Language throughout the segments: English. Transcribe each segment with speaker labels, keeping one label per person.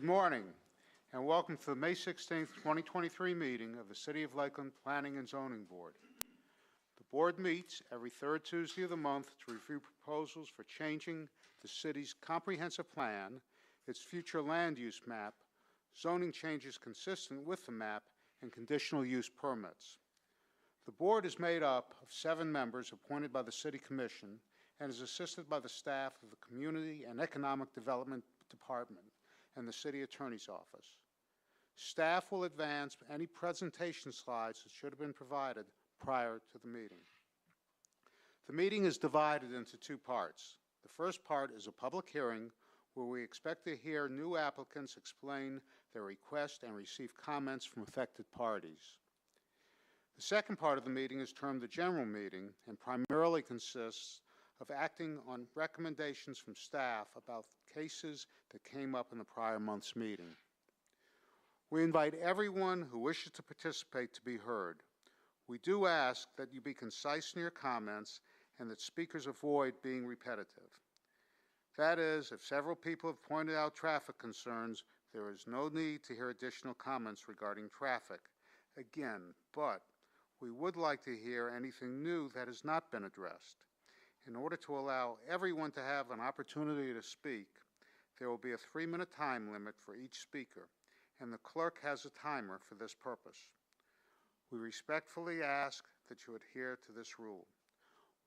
Speaker 1: Good morning, and welcome to the May 16th, 2023 meeting of the City of Lakeland Planning and Zoning Board. The board meets every third Tuesday of the month to review proposals for changing the city's comprehensive plan, its future land use map, zoning changes consistent with the map, and conditional use permits. The board is made up of 7 members appointed by the City Commission and is assisted by the staff of the Community and Economic Development Department and the City Attorney's Office. Staff will advance any presentation slides that should have been provided prior to the meeting. The meeting is divided into 2 parts. The first part is a public hearing where we expect to hear new applicants explain their request and receive comments from affected parties. The second part of the meeting is termed the general meeting and primarily consists of acting on recommendations from staff about cases that came up in the prior month's meeting. We invite everyone who wishes to participate to be heard. We do ask that you be concise in your comments and that speakers avoid being repetitive. That is, if several people have pointed out traffic concerns, there is no need to hear additional comments regarding traffic. Again, but we would like to hear anything new that has not been addressed. In order to allow everyone to have an opportunity to speak, there will be a 3-minute time limit for each speaker, and the clerk has a timer for this purpose. We respectfully ask that you adhere to this rule.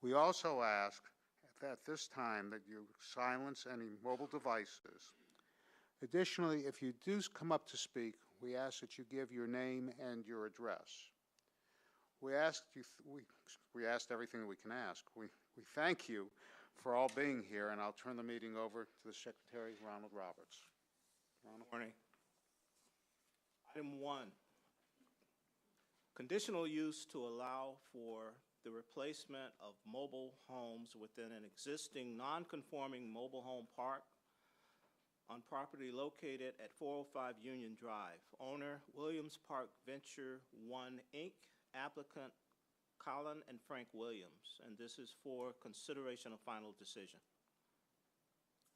Speaker 1: We also ask at this time that you silence any mobile devices. Additionally, if you do come up to speak, we ask that you give your name and your address. We asked everything that we can ask. We thank you for all being here, and I'll turn the meeting over to the Secretary, Ronald Roberts. Ronald.
Speaker 2: Good morning. Item 1, conditional use to allow for the replacement of mobile homes within an existing non-conforming mobile home park on property located at 405 Union Drive. Owner, Williams Park Venture 1, Inc., applicant, Colin and Frank Williams, and this is for consideration of final decision.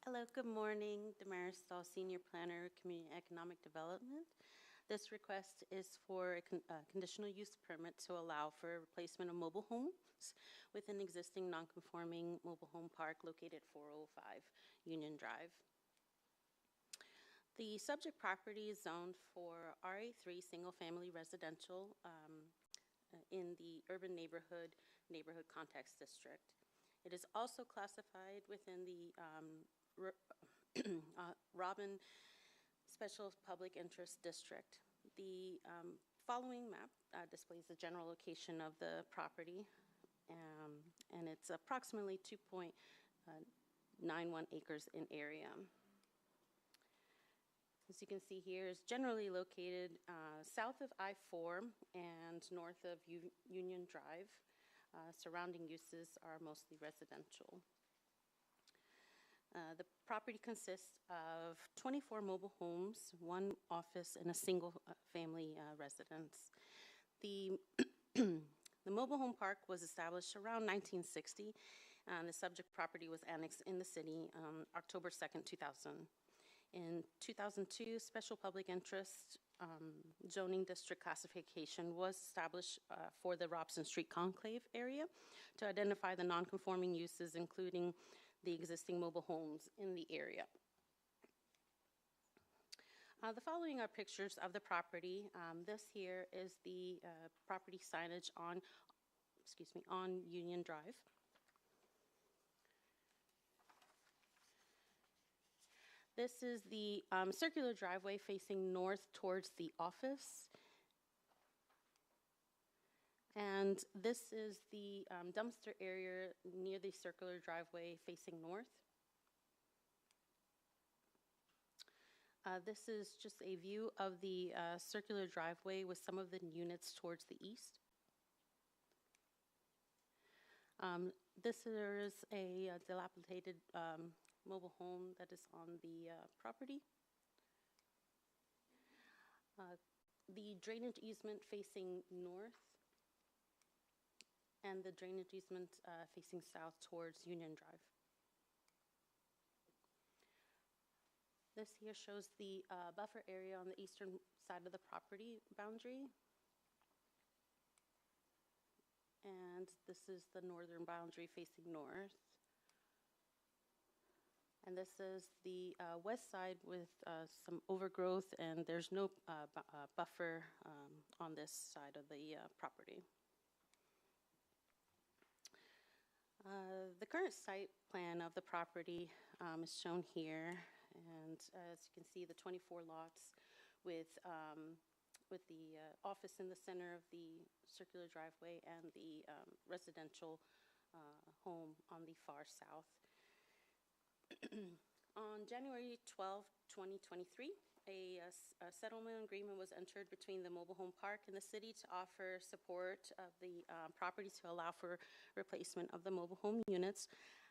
Speaker 3: Hello, good morning. Damaris Stahl, Senior Planner, Community Economic Development. This request is for a conditional use permit to allow for replacement of mobile homes with an existing non-conforming mobile home park located at 405 Union Drive. The subject property is zoned for RA3 single-family residential in the urban neighborhood context district. It is also classified within the Robin Special Public Interest District. The following map displays the general location of the property, and it's approximately 2.91 acres in area. As you can see here, is generally located south of I-4 and north of Union Drive. Surrounding uses are mostly residential. The property consists of 24 mobile homes, 1 office, and a single family residence. The mobile home park was established around 1960, and the subject property was annexed in the city October 2nd, 2000. In 2002, special public interest zoning district classification was established for the Robson Street Conclave area to identify the non-conforming uses, including the existing mobile homes in the area. The following are pictures of the property. This here is the property signage on Union Drive. This is the circular driveway facing north towards the office. And this is the dumpster area near the circular driveway facing north. This is just a view of the circular driveway with some of the units towards the east. This is a dilapidated mobile home that is on the property. The drainage easement facing north and the drainage easement facing south towards Union Drive. This here shows the buffer area on the eastern side of the property boundary. And this is the northern boundary facing north. And this is the west side with some overgrowth, and there's no buffer on this side of the property. The current site plan of the property is shown here, and as you can see, the 24 lots with the office in the center of the circular driveway and the residential home on the far south. On January 12, 2023, a settlement agreement was entered between the mobile home park and the city to offer support of the property to allow for replacement of the mobile home units,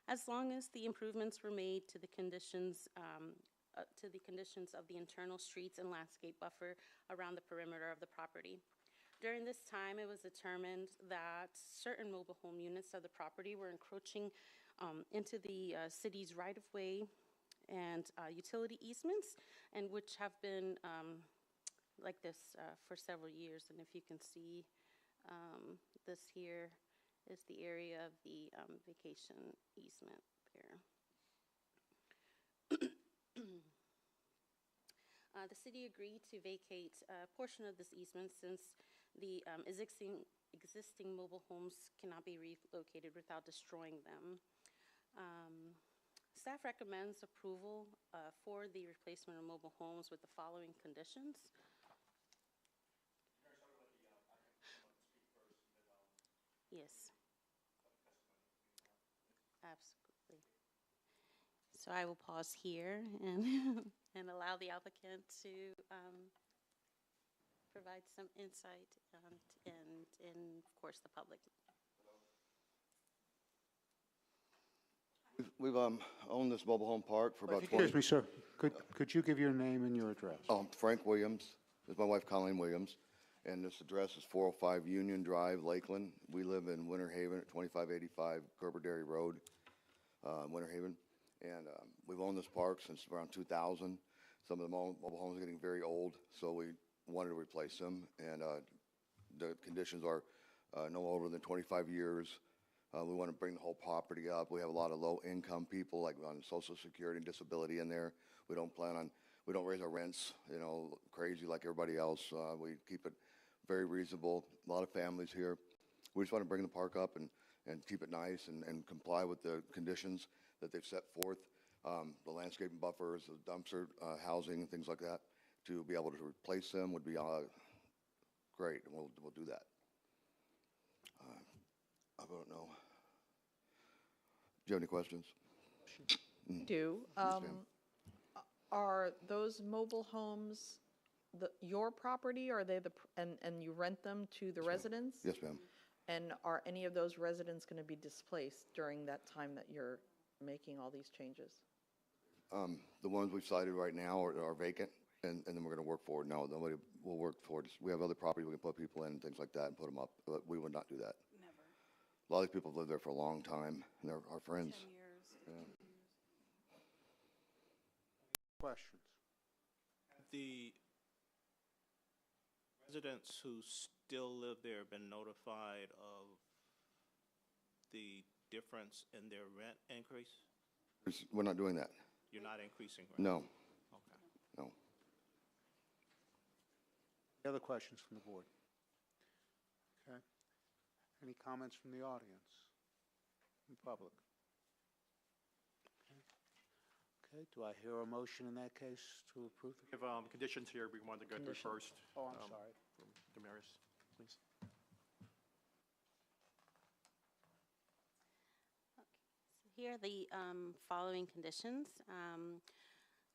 Speaker 3: as long as the improvements were made to the conditions of the internal streets and landscape buffer around the perimeter of the property. During this time, it was determined that certain mobile home units of the property were encroaching into the city's right-of-way and utility easements, and which have been like this for several years. And if you can see, this here is the area of the vacation easement there. The city agreed to vacate a portion of this easement since the existing mobile homes cannot be relocated without destroying them. Staff recommends approval for the replacement of mobile homes with the following conditions. Yes. Absolutely. So I will pause here and and allow the applicant to provide some insight and of course the public.
Speaker 4: We've owned this mobile home park for about 20
Speaker 1: Excuse me, sir. Could you give your name and your address?
Speaker 4: Frank Williams. This is my wife, Colleen Williams. And this address is 405 Union Drive, Lakeland. We live in Winter Haven at 2585 Gerber Dairy Road, Winter Haven. And we've owned this park since around 2000. Some of the mobile homes are getting very old, so we wanted to replace them. And the conditions are no older than 25 years. We want to bring the whole property up. We have a lot of low-income people, like on Social Security and disability in there. We don't raise our rents, crazy like everybody else. We keep it very reasonable. A lot of families here. We just want to bring the park up and keep it nice and comply with the conditions that they've set forth. The landscaping buffers, the dumpster housing, things like that. To be able to replace them would be great, and we'll do that. I don't know. Do you have any questions?
Speaker 5: Do.
Speaker 4: Yes, ma'am.
Speaker 5: Are those mobile homes your property, or are they and you rent them to the residents?
Speaker 4: Yes, ma'am.
Speaker 5: And are any of those residents going to be displaced during that time that you're making all these changes?
Speaker 4: The ones we've cited right now are vacant, and then we're going to work forward. No, nobody will work forward. We have other property we can put people in and things like that and put them up, but we would not do that.
Speaker 3: Never.
Speaker 4: A lot of these people have lived there for a long time, and they're our friends.
Speaker 3: 10 years.
Speaker 4: Yeah.
Speaker 1: Questions?
Speaker 2: The residents who still live there been notified of the difference in their rent increase?
Speaker 4: We're not doing that.
Speaker 2: You're not increasing rent?
Speaker 4: No,
Speaker 2: Okay.
Speaker 4: no.
Speaker 1: Any other questions from the board? Okay. Any comments from the audience, from the public? Okay, do I hear a motion in that case to approve?
Speaker 6: We have conditions here we wanted to go through
Speaker 5: Conditions.
Speaker 6: first.
Speaker 1: Oh, I'm sorry.
Speaker 6: From Damaris, please.
Speaker 3: Here are the following conditions.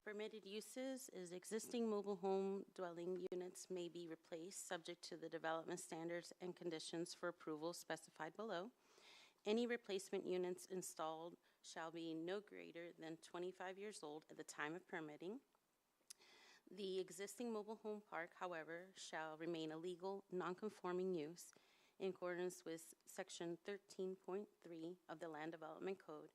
Speaker 3: Permitted uses is existing mobile home dwelling units may be replaced subject to the development standards and conditions for approval specified below. Any replacement units installed shall be no greater than 25 years old at the time of permitting. The existing mobile home park, however, shall remain a legal, non-conforming use in accordance with Section 13.3 of the Land Development Code,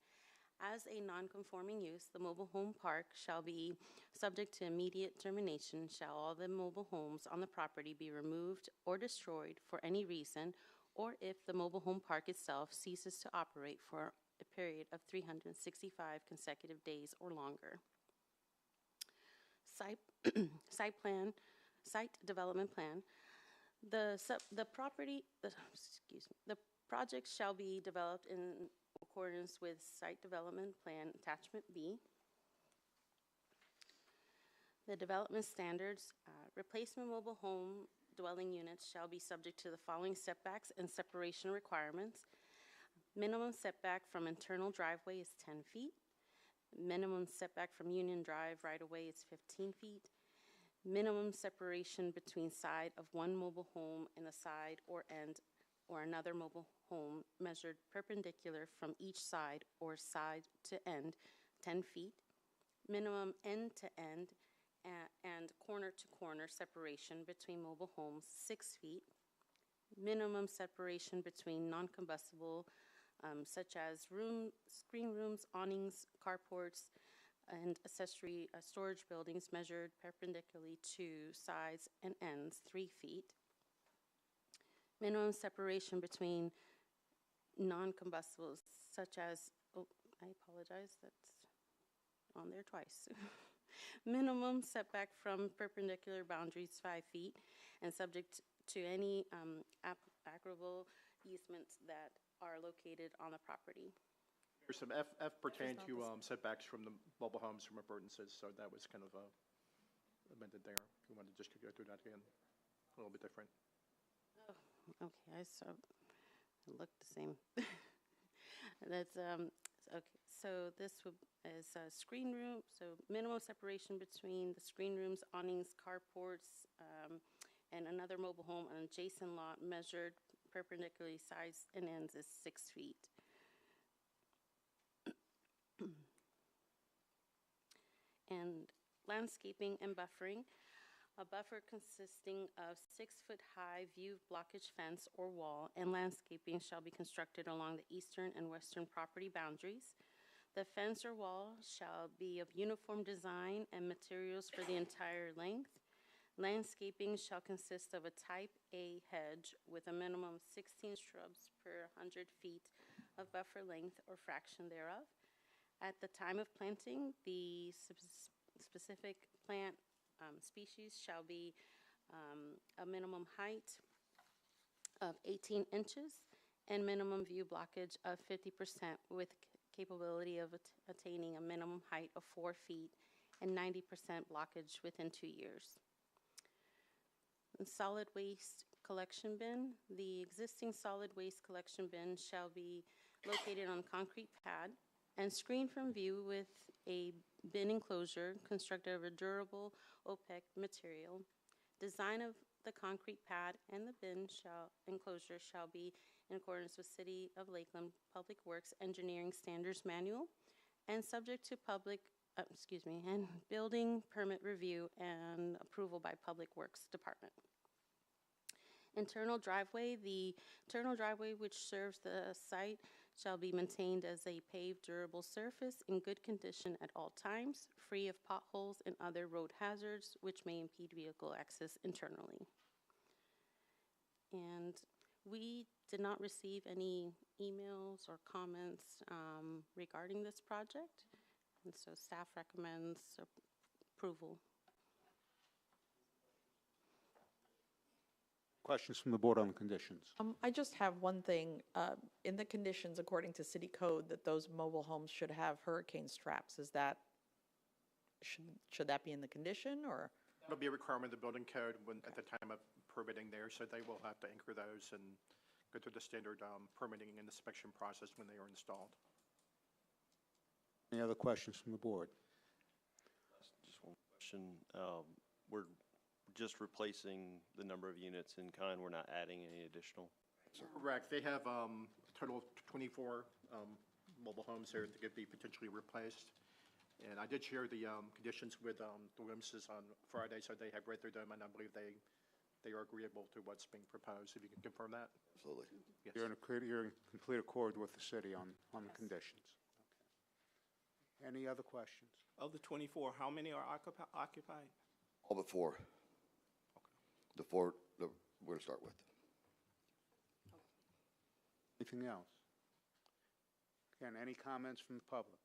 Speaker 3: As a non-conforming use, the mobile home park shall be subject to immediate termination. Shall all the mobile homes on the property be removed or destroyed for any reason, or if the mobile home park itself ceases to operate for a period of 365 consecutive days or longer. Site development plan. The project shall be developed in accordance with Site Development Plan Attachment B. The development standards, replacement mobile home dwelling units shall be subject to the following setbacks and separation requirements. Minimum setback from internal driveway is 10 feet. Minimum setback from Union Drive right-of-way is 15 feet. Minimum separation between side of one mobile home and the side or end or another mobile home measured perpendicular from each side or side to end, 10 feet. Minimum end to end and corner to corner separation between mobile homes, 6 feet. Minimum separation between non-combustible such as screen rooms, awnings, carports, and accessory storage buildings measured perpendicularly to sides and ends, 3 feet. Minimum separation between non-combustibles such as, oh, I apologize, that's on there twice. Minimum setback from perpendicular boundaries, 5 feet, and subject to any applicable easements that are located on the property.
Speaker 6: There's some F pertain
Speaker 5: not
Speaker 6: to
Speaker 5: this-
Speaker 6: setbacks from the mobile homes from appurtenances, so that was kind of amended there. If you wanted to just go through that again, a little bit different.
Speaker 3: Okay, I saw, it looked the same. That's, okay, so this is a screen room, so minimum separation between the screen rooms, awnings, carports, and another mobile home on adjacent lot measured perpendicularly sides and ends is 6 feet. And landscaping and buffering. A buffer consisting of 6-foot-high view blockage fence or wall and landscaping shall be constructed along the eastern and western property boundaries. The fence or wall shall be of uniform design and materials for the entire length. Landscaping shall consist of a type A hedge with a minimum of 16 shrubs per 100 feet of buffer length or fraction thereof. At the time of planting, the specific plant species shall be a minimum height of 18 inches and minimum view blockage of 50% with capability of attaining a minimum height of 4 feet and 90% blockage within 2 years. The solid waste collection bin. The existing solid waste collection bin shall be located on concrete pad and screened from view with a bin enclosure constructed of a durable opaque material. Design of the concrete pad and the bin enclosure shall be in accordance with City of Lakeland Public Works Engineering Standards Manual and subject to and building permit review and approval by Public Works Department. Internal driveway. The internal driveway which serves the site shall be maintained as a paved, durable surface in good condition at all times, free of potholes and other road hazards which may impede vehicle access internally. And we did not receive any emails or comments regarding this project, and so staff recommends approval.
Speaker 1: Questions from the board on the conditions?
Speaker 5: I just have one thing. In the conditions, according to city code, that those mobile homes should have hurricane straps. Is that, should that be in the condition, or?
Speaker 6: That'll be a requirement of the building code at the time of permitting there, so they will have to anchor those and go through the standard permitting and inspection process when they are installed.
Speaker 1: Any other questions from the board?
Speaker 7: Just one question. We're just replacing the number of units in kind. We're not adding any additional.
Speaker 6: Correct. They have a total of 24 mobile homes there that could be potentially replaced. And I did share the conditions with the Williamses on Friday, so they have read through them, and I believe they are agreeable to what's being proposed. If you can confirm that?
Speaker 4: Absolutely.
Speaker 6: Yes.
Speaker 1: You're in complete accord with the city on the conditions. Any other questions?
Speaker 2: Of the 24, how many are occupied?
Speaker 4: All but four. The four that we're gonna start with.
Speaker 1: Anything else? Again, any comments from the public?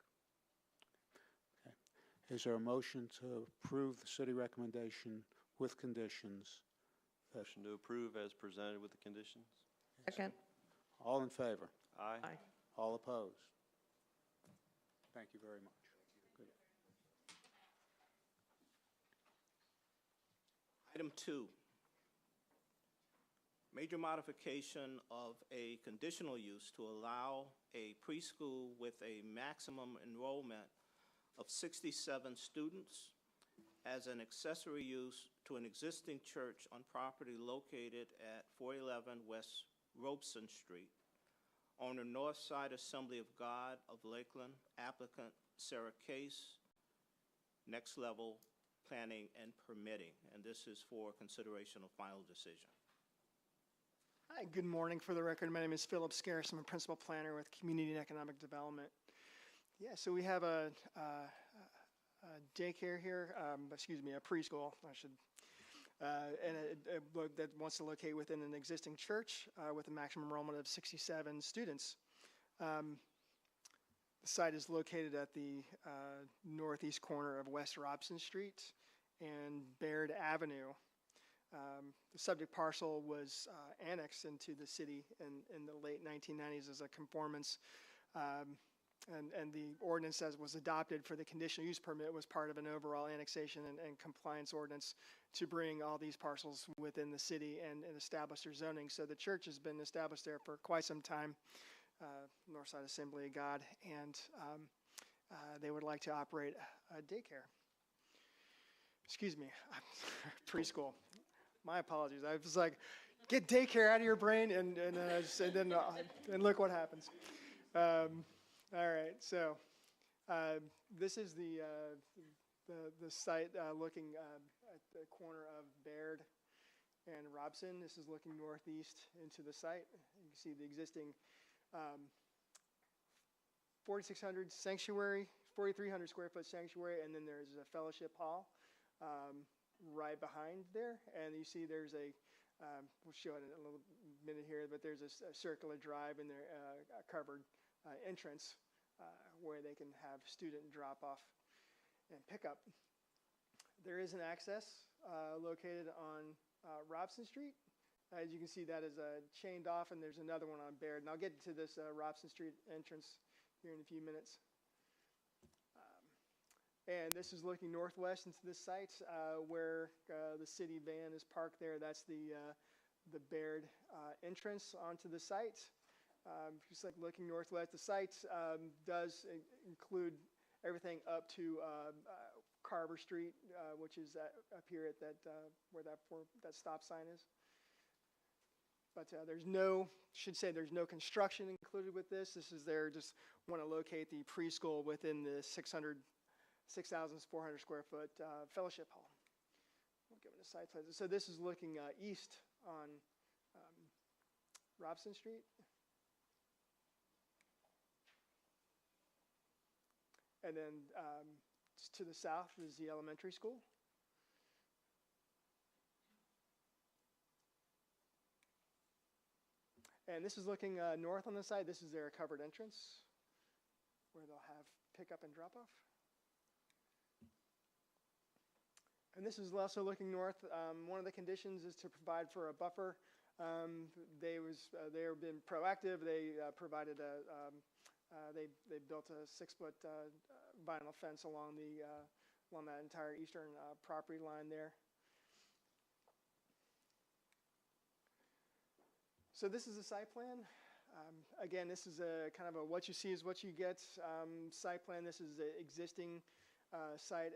Speaker 1: Okay. Is there a motion to approve the city recommendation with conditions?
Speaker 7: Motion to approve as presented with the conditions.
Speaker 5: Second.
Speaker 1: All in favor?
Speaker 7: Aye.
Speaker 5: Aye.
Speaker 1: All opposed? Thank you very much. Good.
Speaker 2: Item 2, major modification of a conditional use to allow a preschool with a maximum enrollment of 67 students as an accessory use to an existing church on property located at 411 West Robeson Street on the North Side Assembly of God of Lakeland, applicant Sarah Case, Next Level Planning and Permitting, and this is for consideration of final decision.
Speaker 8: Hi, good morning. For the record, my name is Philip Scarce. I'm a principal planner with Community and Economic Development. Yeah, so we have a daycare here, a preschool, I should, that wants to locate within an existing church with a maximum enrollment of 67 students. The site is located at the northeast corner of West Robson Street and Baird Avenue. The subject parcel was annexed into the city in the late 1990s as a conformance, and the ordinance as was adopted for the conditional use permit was part of an overall annexation and compliance ordinance to bring all these parcels within the city and establish their zoning. So the church has been established there for quite some time, Northside Assembly of God, and they would like to operate a daycare. Excuse me, preschool. My apologies. I was like, get daycare out of your brain, and then look what happens. All right, so this is the site looking at the corner of Baird and Robson. This is looking northeast into the site. You can see the existing 4,600 sanctuary, 4,300 square foot sanctuary, and then there's a fellowship hall right behind there. And you see there's we'll show it in a little minute here, but there's a circular drive in there, a covered entrance where they can have student drop off and pick up. There is an access located on Robson Street. As you can see, that is chained off, and there's another one on Baird. And I'll get to this Robson Street entrance here in a few minutes. And this is looking northwest into this site where the city van is parked there. That's the Baird entrance onto the site. Just like looking northwest, the site does include everything up to Carver Street, which is up here at that where that stop sign is. But there's no construction included with this. This is there just want to locate the preschool within the 6,400 square foot fellowship hall. We'll give it a site plan. So this is looking east on Robson Street. And then to the south is the elementary school. And this is looking north on the side. This is their covered entrance where they'll have pickup and drop off. And this is also looking north. One of the conditions is to provide for a buffer. They have been proactive. They provided they built a 6-foot vinyl fence along that entire eastern property line there. So this is a site plan. Again, this is a kind of a what you see is what you get site plan. This is the existing site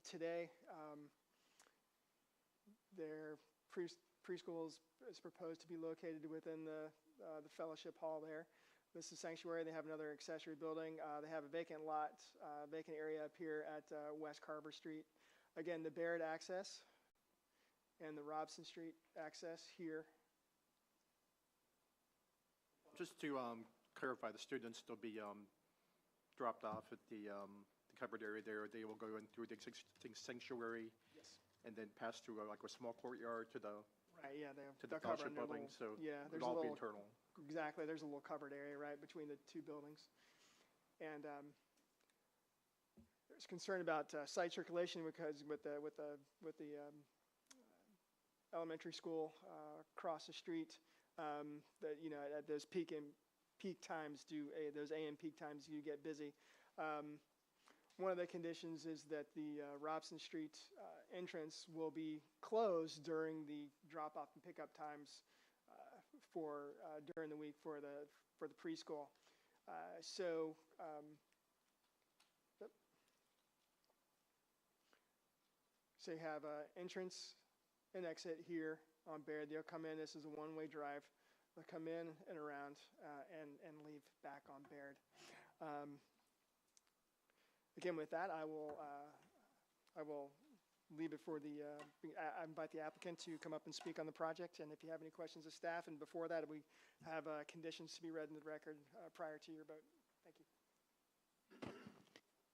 Speaker 8: today. Their preschool is proposed to be located within the fellowship hall there. This is sanctuary. They have another accessory building. They have a vacant lot, vacant area up here at West Carver Street. Again, the Baird access and the Robson Street access here.
Speaker 6: Just to clarify, the students will be dropped off at the covered area there, they will go in through the existing sanctuary
Speaker 8: Yes.
Speaker 6: and then pass through like a small courtyard to the,
Speaker 8: Right, yeah, they'll
Speaker 6: to the
Speaker 8: cover
Speaker 6: fellowship
Speaker 8: in their
Speaker 6: building,
Speaker 8: little-
Speaker 6: so
Speaker 8: yeah, there's
Speaker 6: it'll
Speaker 8: a
Speaker 6: all be
Speaker 8: little,
Speaker 6: internal.
Speaker 8: exactly, there's a little covered area, right, between the two buildings. And there's concern about site circulation because with the elementary school across the street, that, you know, at those peak times those AM peak times you get busy. One of the conditions is that the Robson Street entrance will be closed during the drop-off and pickup times during the week for the preschool. So you have entrance and exit here on Baird. They'll come in. This is a one-way drive. They'll come in and around and leave back on Baird. Again, with that, I will leave it for I invite the applicant to come up and speak on the project, and if you have any questions of staff, and before that, we have conditions to be read in the record prior to your vote. Thank you.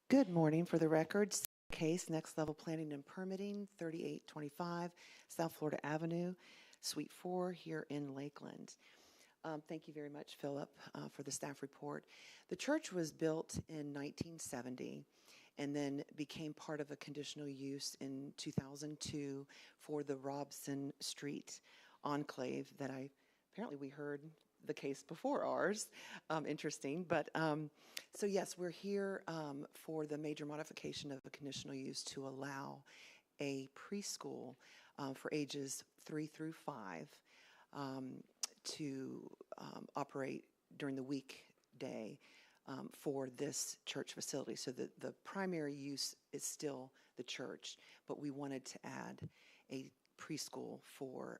Speaker 9: Good morning. For the record, case Next Level Planning and Permitting, 3825 South Florida Avenue, Suite 4 here in Lakeland. Thank you very much, Philip, for the staff report. The church was built in 1970 and then became part of a conditional use in 2002 for the Robson Street enclave that apparently we heard the case before ours. Interesting. But so yes, we're here for the major modification of a conditional use to allow a preschool for ages 3 through 5 to operate during the weekday for this church facility. So the primary use is still the church, but we wanted to add a preschool for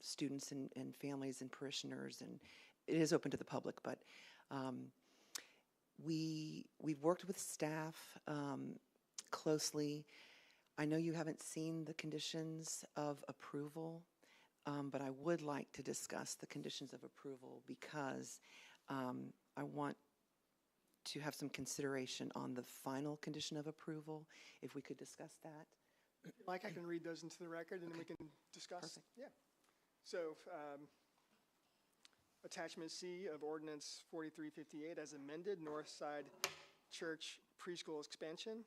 Speaker 9: students and families and parishioners, and it is open to the public, but we've worked with staff closely. I know you haven't seen the conditions of approval, but I would like to discuss the conditions of approval because I want to have some consideration on the final condition of approval, if we could discuss that.
Speaker 8: Like, I can read those into the record, and then we can discuss.
Speaker 9: Perfect.
Speaker 8: Yeah. So, attachment C of ordinance 4358 as amended, Northside Church preschool expansion.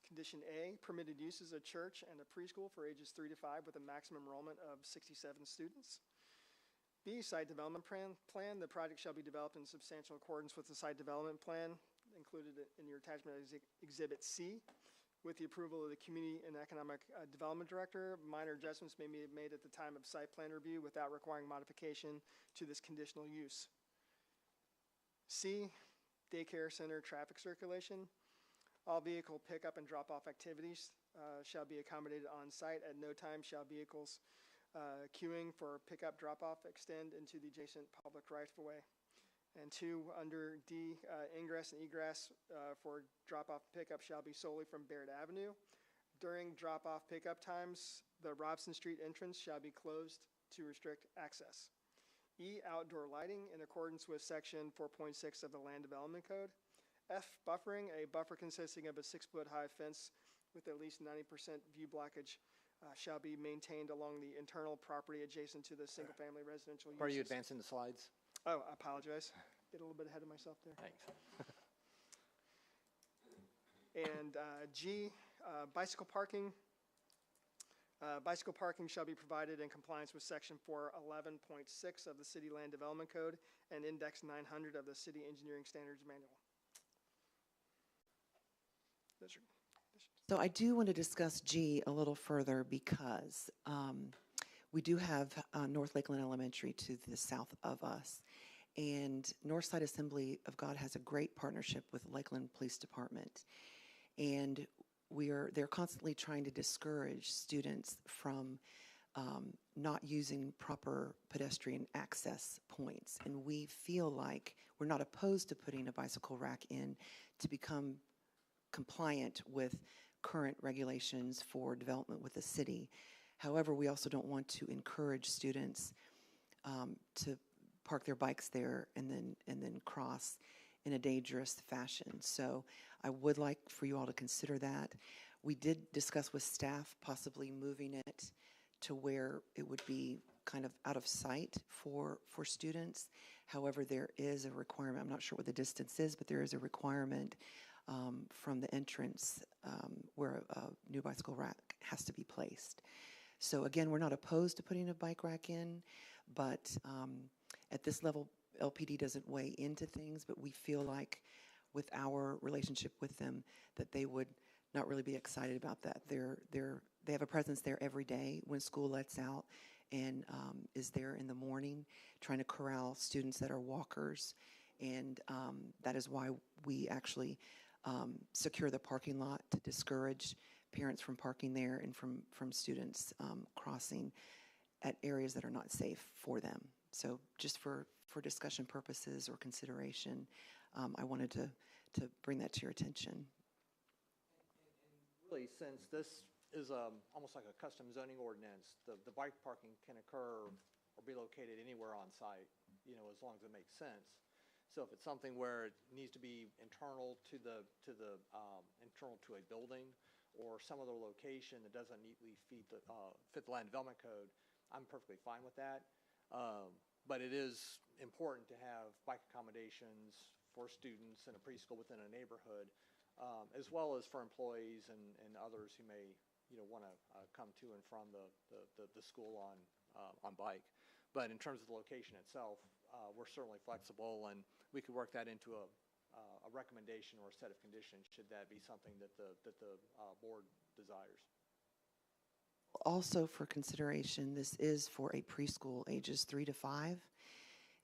Speaker 8: Condition A, permitted uses a church and a preschool for ages 3 to 5 with a maximum enrollment of 67 students. B, site development plan. The project shall be developed in substantial accordance with the site development plan included in your attachment as Exhibit C. With the approval of the Community and Economic Development Director, minor adjustments may be made at the time of site plan review without requiring modification to this conditional use. C, daycare center traffic circulation. All vehicle pickup and drop-off activities shall be accommodated on site. At no time shall vehicles queuing for pickup drop-off extend into the adjacent public right-of-way. And 2, under D, ingress and egress for drop-off and pickup shall be solely from Baird Avenue. During drop-off pickup times, the Robson Street entrance shall be closed to restrict access. E, outdoor lighting in accordance with section 4.6 of the Land Development Code. F, buffering. A buffer consisting of a 6-foot-high fence with at least 90% view blockage shall be maintained along the internal property adjacent to the single-family residential uses.
Speaker 10: Are you advancing the slides?
Speaker 8: Oh, I apologize. Get a little bit ahead of myself there.
Speaker 10: Thanks.
Speaker 8: And G, bicycle parking. Bicycle parking shall be provided in compliance with section 411.6 of the City Land Development Code and Index 900 of the City Engineering Standards Manual. Those are conditions.
Speaker 9: So I do want to discuss G a little further because we do have North Lakeland Elementary to the south of us. And Northside Assembly of God has a great partnership with Lakeland Police Department. And they're constantly trying to discourage students from not using proper pedestrian access points. And we feel like we're not opposed to putting a bicycle rack in to become compliant with current regulations for development with the city. However, we also don't want to encourage students to park their bikes there and then cross. in a dangerous fashion. So I would like for you all to consider that. We did discuss with staff possibly moving it to where it would be kind of out of sight for students. However, there is a requirement, I'm not sure what the distance is, but there is a requirement from the entrance where a new bicycle rack has to be placed. So again, we're not opposed to putting a bike rack in, but at this level, LPD doesn't weigh into things, but we feel like with our relationship with them that they would not really be excited about that. They have a presence there every day when school lets out, and is there in the morning trying to corral students that are walkers, and that is why we actually secure the parking lot to discourage parents from parking there and from students crossing at areas that are not safe for them. So just for discussion purposes or consideration, I wanted to bring that to your attention.
Speaker 10: Really, since this is almost like a custom zoning ordinance, the bike parking can occur or be located anywhere on site, as long as it makes sense. So if it's something where it needs to be internal to the internal to a building or some other location that doesn't neatly fit the land development code, I'm perfectly fine with that. But it is important to have bike accommodations for students in a preschool within a neighborhood, as well as for employees and others who may want to come to and from the school on bike. But in terms of the location itself, we're certainly flexible, and we could work that into a recommendation or a set of conditions should that be something that the board desires.
Speaker 9: Also for consideration, this is for a preschool ages 3 to 5,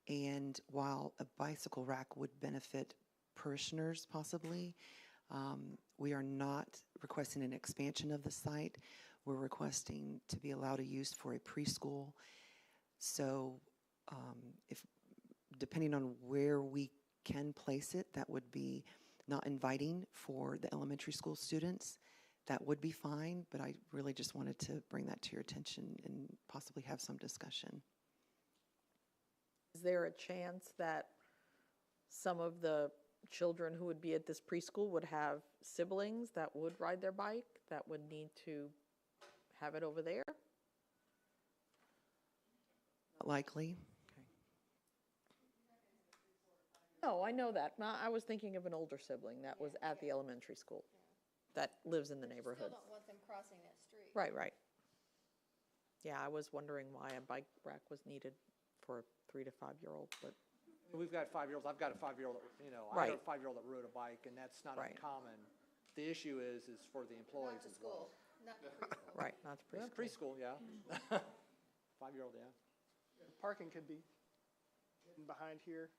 Speaker 9: and while a bicycle rack would benefit parishioners possibly, we are not requesting an expansion of the site. We're requesting to be allowed a use for a preschool. So if depending on where we can place it, that would be not inviting for the elementary school students. That would be fine, but I really just wanted to bring that to your attention and possibly have some discussion.
Speaker 5: Is there a chance that some of the children who would be at this preschool would have siblings that would ride their bike, that would need to have it over there?
Speaker 9: Not likely.
Speaker 5: No, I know that. I was thinking of an older sibling that was at the elementary school that lives in the neighborhood.
Speaker 11: Still don't want them crossing that street.
Speaker 5: Right. Yeah, I was wondering why a bike rack was needed for a 3 to 5 year old, but
Speaker 10: We've got 5-year-olds. I've got a 5-year-old, I
Speaker 5: Right.
Speaker 10: have a 5-year-old that rode a bike, and that's not
Speaker 5: Right.
Speaker 10: uncommon. The issue is for the employees
Speaker 11: Not to
Speaker 10: as well.
Speaker 11: school, not to preschool.
Speaker 5: right, not the
Speaker 10: Yeah,
Speaker 5: preschool.
Speaker 10: preschool, yeah. 5-year-old, yeah.
Speaker 8: Parking could be hidden behind here,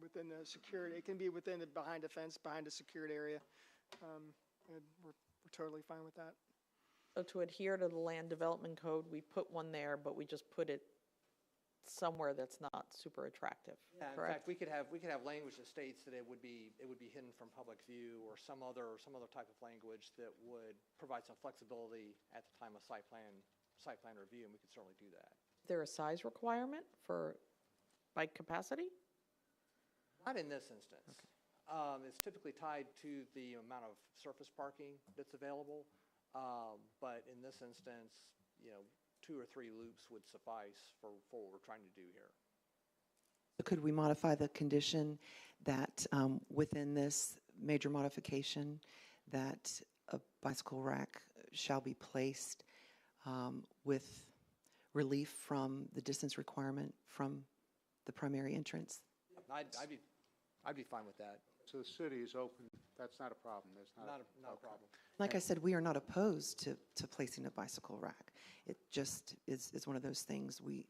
Speaker 8: within the secured, it can be behind a fence, behind a secured area. And we're totally fine with that.
Speaker 5: So to adhere to the land development code, we put one there, but we just put it somewhere that's not super attractive,
Speaker 10: Yeah, in
Speaker 5: correct?
Speaker 10: fact, we could have language that states that it would be hidden from public view, or some other type of language that would provide some flexibility at the time of site plan review, and we could certainly do that.
Speaker 5: Is there a size requirement for bike capacity?
Speaker 10: Not in this instance. It's typically tied to the amount of surface parking that's available, but in this instance, 2 or 3 loops would suffice for what we're trying to do here.
Speaker 9: Could we modify the condition that within this major modification that a bicycle rack shall be placed with relief from the distance requirement from the primary entrance?
Speaker 10: I'd be fine with that.
Speaker 1: So the city is open, that's not a problem, there's not.
Speaker 10: Not a problem.
Speaker 9: Like I said, we are not opposed to placing a bicycle rack. It just is one of those things we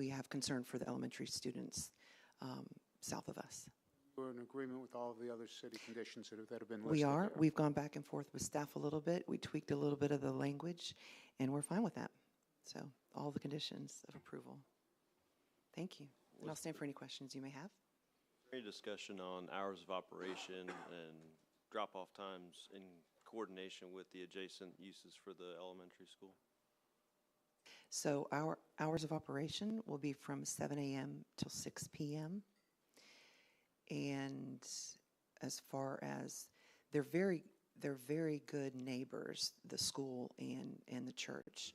Speaker 9: have concern for the elementary students south of us.
Speaker 1: We're in agreement with all of the other city conditions that have been listed.
Speaker 9: We are.
Speaker 1: there.
Speaker 9: We've gone back and forth with staff a little bit. We tweaked a little bit of the language, and we're fine with that. So all the conditions of approval. Thank you. And I'll stand for any questions you may have.
Speaker 7: Any discussion on hours of operation and drop-off times in coordination with the adjacent uses for the elementary school?
Speaker 9: So our hours of operation will be from 7 a.m. till 6 p.m. And as far as, they're very good neighbors, the school and the church.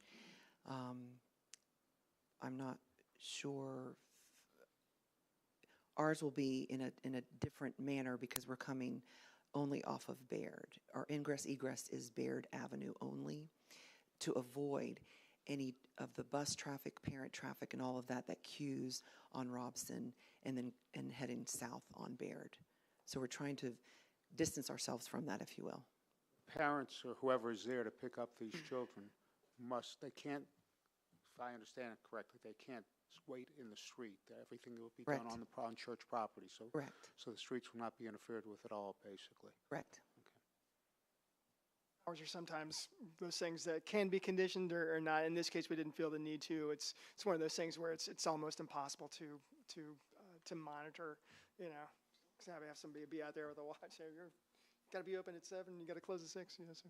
Speaker 9: I'm not sure. Ours will be in a different manner because we're coming only off of Baird. Our ingress egress is Baird Avenue only to avoid any of the bus traffic, parent traffic, and all of that queues on Robson and heading south on Baird. So we're trying to distance ourselves from that, if you will.
Speaker 1: Parents or whoever is there to pick up these children they can't, if I understand it correctly, they can't wait in the street. Everything will be done
Speaker 9: Correct.
Speaker 1: on church property, so.
Speaker 9: Correct.
Speaker 1: So the streets will not be interfered with at all, basically.
Speaker 9: Correct.
Speaker 8: Hours are sometimes those things that can be conditioned or not. In this case, we didn't feel the need to. It's one of those things where it's almost impossible to monitor, you know, because have somebody be out there with a watch. So you're got to be open at 7, you got to close at 6, you know, so.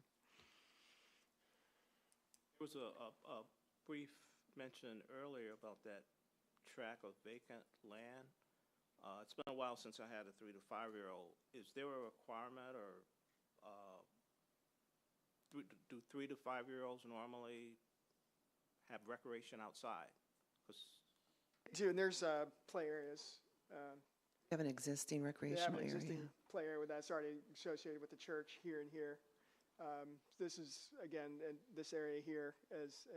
Speaker 2: There was a brief mention earlier about that tract of vacant land. It's been a while since I had a 3 to 5-year-old. Is there a requirement or do 3 to 5-year-olds normally have recreation outside? 'Cause
Speaker 8: And there's play areas.
Speaker 9: We have an existing
Speaker 8: They have
Speaker 9: recreational
Speaker 8: an
Speaker 9: area.
Speaker 8: existing play area that's already associated with the church here and here. This is, again, in this area here as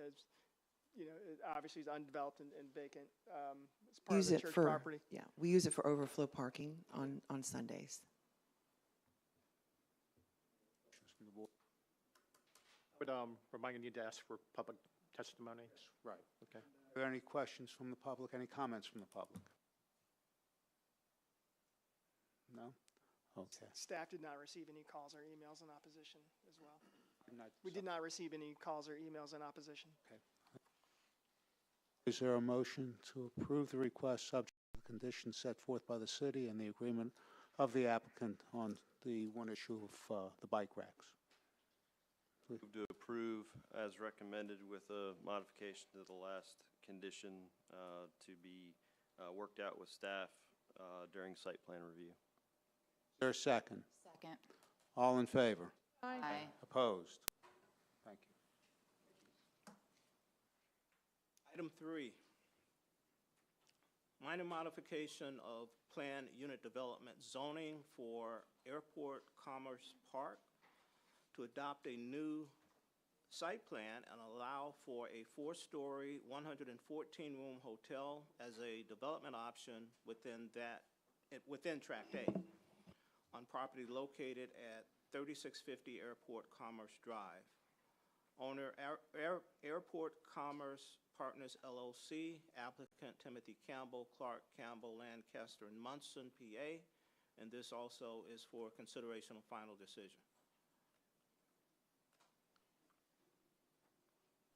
Speaker 8: you know, it obviously is undeveloped and vacant. It's part of
Speaker 9: Use
Speaker 8: the
Speaker 9: it
Speaker 8: church
Speaker 9: for,
Speaker 8: property.
Speaker 9: yeah, we use it for overflow parking on Sundays.
Speaker 1: Questions from the board?
Speaker 6: Would remind you need to ask for public testimony.
Speaker 1: Right.
Speaker 6: Okay.
Speaker 1: Are there any questions from the public, any comments from the public? No? Okay.
Speaker 8: Staff did not receive any calls or emails in opposition as well.
Speaker 1: Not-
Speaker 8: We did not receive any calls or emails in opposition.
Speaker 1: Is there a motion to approve the request subject to the conditions set forth by the city and the agreement of the applicant on the one issue of the bike racks?
Speaker 7: Move to approve as recommended with a modification to the last condition to be worked out with staff during site plan review.
Speaker 1: Is there a second?
Speaker 11: Second.
Speaker 1: All in favor?
Speaker 11: Aye.
Speaker 1: Opposed? Thank you.
Speaker 2: Item 3, minor modification of planned unit development zoning for Airport Commerce Park to adopt a new site plan and allow for a 4-story, 114-room hotel as a development option within Tract A on property located at 3650 Airport Commerce Drive. Owner Airport Commerce Partners LLC, applicant Timothy Campbell, Clark Campbell, Lancaster, and Munson, PA, and this also is for consideration of final decision.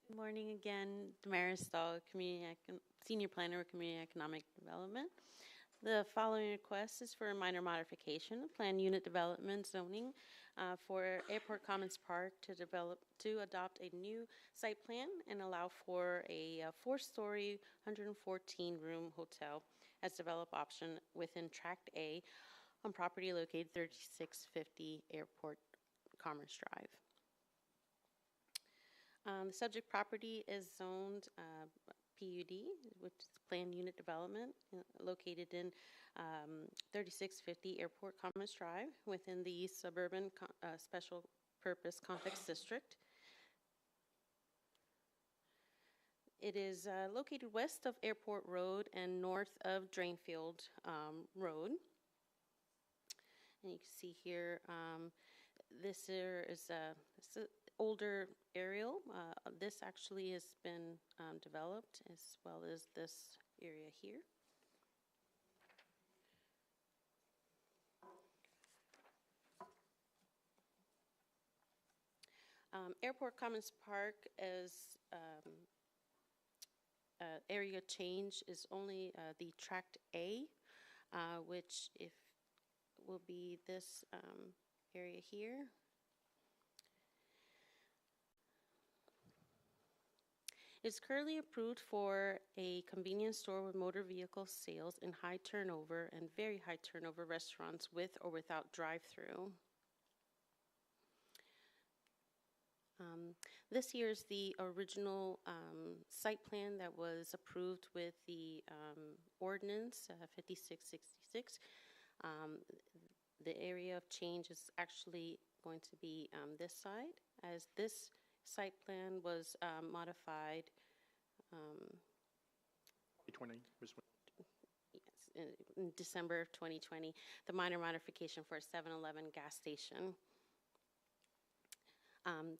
Speaker 3: Good morning again, Damaris Stahl, Senior Planner of Community Economic Development. The following request is for a minor modification of planned unit development zoning for Airport Commons Park to adopt a new site plan and allow for a 4-story, 114-room hotel as develop option within Tract A on property located 3650 Airport Commerce Drive. The subject property is zoned PUD, which is Planned Unit Development, located in 3650 Airport Commerce Drive within the Suburban Special Purpose Complex District. It is located west of Airport Road and north of Drainfield Road. And you can see here, this here is an older aerial. This actually has been developed as well as this area here. Airport Commons Park is area change is only the Tract A, which will be this area here. It's currently approved for a convenience store with motor vehicle sales in high turnover and very high turnover restaurants with or without drive-through. This year's the original site plan that was approved with the ordinance 5666. The area of change is actually going to be this side, as this site plan was modified
Speaker 6: 2020 was when.
Speaker 3: yes, in December of 2020, the minor modification for a 7-Eleven gas station.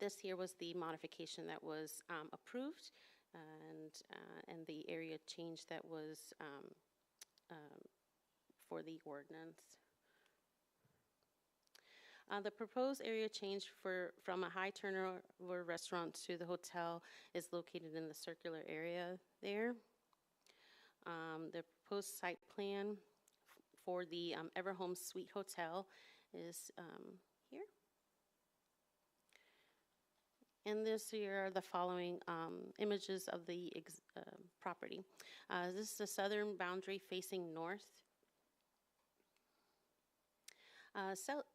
Speaker 3: This here was the modification that was approved, and the area change that was for the ordinance. The proposed area change from a high turnover restaurant to the hotel is located in the circular area there. The proposed site plan for the Everhome Suite Hotel is here. And this here are the following images of the property. This is the southern boundary facing north.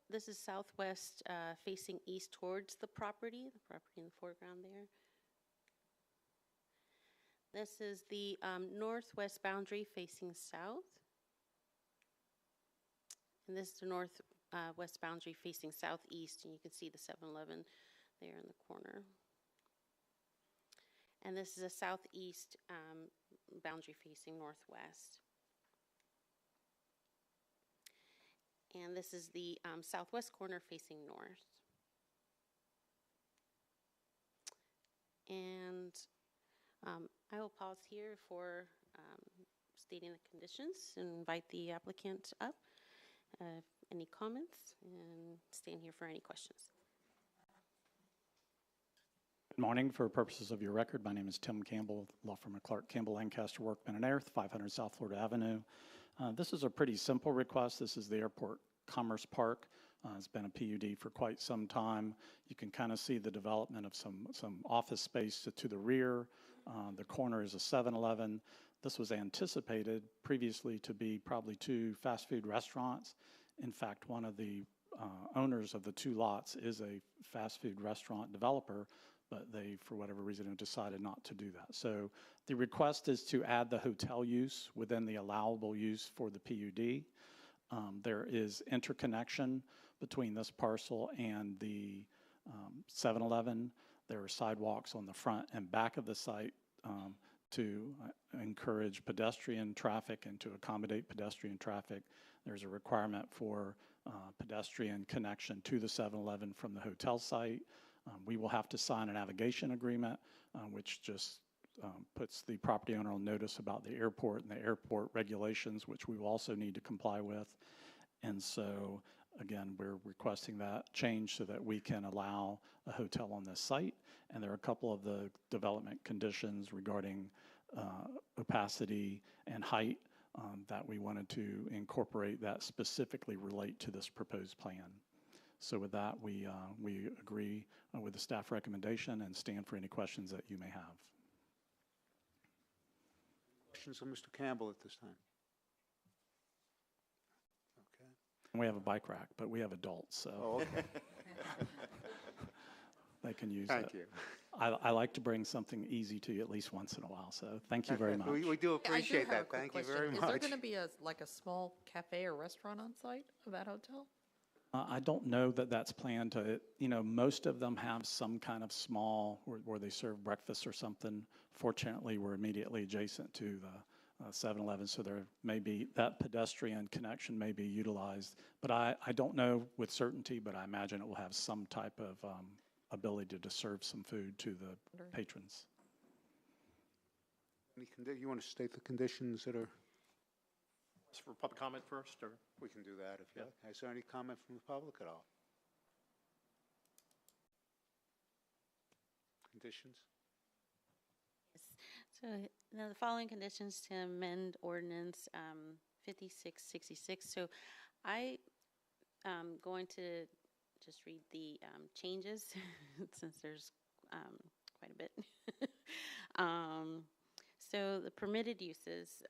Speaker 3: This is southwest facing east towards the property in the foreground there. This is the northwest boundary facing south. And this is the northwest boundary facing southeast, and you can see the 7-Eleven there in the corner. And this is a southeast boundary facing northwest. And this is the southwest corner facing north. And I will pause here for stating the conditions and invite the applicant up. Any comments, and stand here for any questions.
Speaker 12: Good morning. For purposes of your record, my name is Tim Campbell, law firm of Clark Campbell, Lancaster, Workman and Airth, 500 South Florida Avenue. This is a pretty simple request. This is the Airport Commerce Park. It's been a PUD for quite some time. You can kind of see the development of some office space to the rear. The corner is a 7-Eleven. This was anticipated previously to be probably 2 fast food restaurants. In fact, one of the owners of the 2 lots is a fast food restaurant developer, but they, for whatever reason, have decided not to do that. So the request is to add the hotel use within the allowable use for the PUD. There is interconnection between this parcel and the 7-Eleven. There are sidewalks on the front and back of the site to encourage pedestrian traffic and to accommodate pedestrian traffic. There's a requirement for pedestrian connection to the 7-Eleven from the hotel site. We will have to sign a navigation agreement, which just puts the property owner on notice about the airport and the airport regulations, which we will also need to comply with. And so, again, we're requesting that change so that we can allow a hotel on this site. And there are a couple of the development conditions regarding opacity and height that we wanted to incorporate that specifically relate to this proposed plan. So with that, we agree with the staff recommendation and stand for any questions that you may have.
Speaker 1: Questions of Mr. Campbell at this time? Okay.
Speaker 12: And we have a bike rack, but we have adults, so
Speaker 1: Oh, okay.
Speaker 12: they can use
Speaker 1: Thank
Speaker 12: it.
Speaker 1: you.
Speaker 12: I like to bring something easy to you at least once in a while, so thank you very much.
Speaker 1: We do
Speaker 5: Yeah, I do
Speaker 1: appreciate
Speaker 5: have a
Speaker 1: that.
Speaker 5: quick
Speaker 1: Thank you
Speaker 5: question.
Speaker 1: very much.
Speaker 5: Is there going to be like a small cafe or restaurant on site of that hotel?
Speaker 12: I don't know that that's planned to, most of them have some kind of small, where they serve breakfast or something. Fortunately, we're immediately adjacent to the 7-Eleven, so there may be, that pedestrian connection may be utilized. But I don't know with certainty, but I imagine it will have some type of ability to serve some food to the patrons.
Speaker 1: You want to state the conditions that are?
Speaker 6: Is for public comment first, or?
Speaker 1: We can do that if you
Speaker 6: Yeah.
Speaker 1: like. Is there any comment from the public at all? Conditions?
Speaker 3: So now the following conditions to amend ordinance 5666. So I am going to just read the changes since there's quite a bit. So the permitted uses,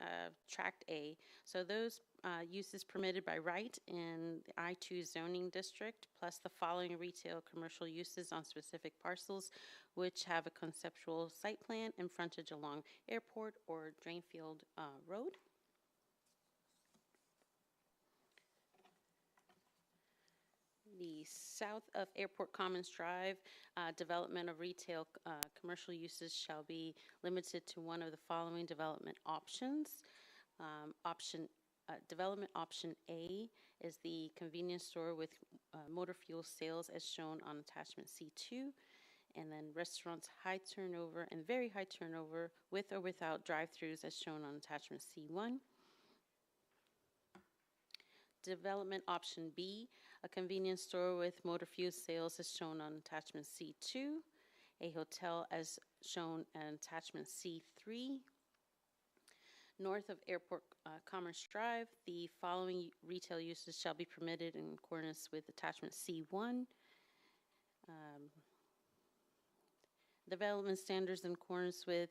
Speaker 3: Tract A, so those uses permitted by right in the I-2 zoning district, plus the following retail commercial uses on specific parcels which have a conceptual site plan and frontage along Airport or Drainfield Road. The south of Airport Commons Drive, development of retail commercial uses shall be limited to one of the following development options. Development option A is the convenience store with motor fuel sales as shown on attachment C2, and then restaurants high turnover and very high turnover with or without drive-throughs as shown on attachment C1. Development option B, a convenience store with motor fuel sales as shown on attachment C2, a hotel as shown on attachment C3. North of Airport Commerce Drive, the following retail uses shall be permitted in accordance with attachment C1. Development standards in accordance with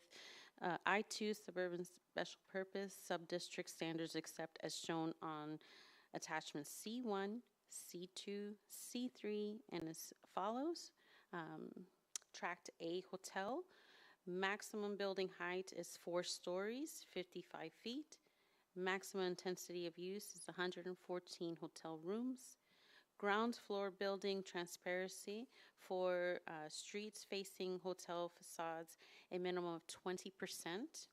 Speaker 3: I-2 suburban special purpose sub-district standards except as shown on attachments C1, C2, C3, and as follows. Tract A hotel, maximum building height is 4 stories, 55 feet. Maximum intensity of use is 114 hotel rooms. Ground floor building transparency for streets facing hotel facades, a minimum of 20%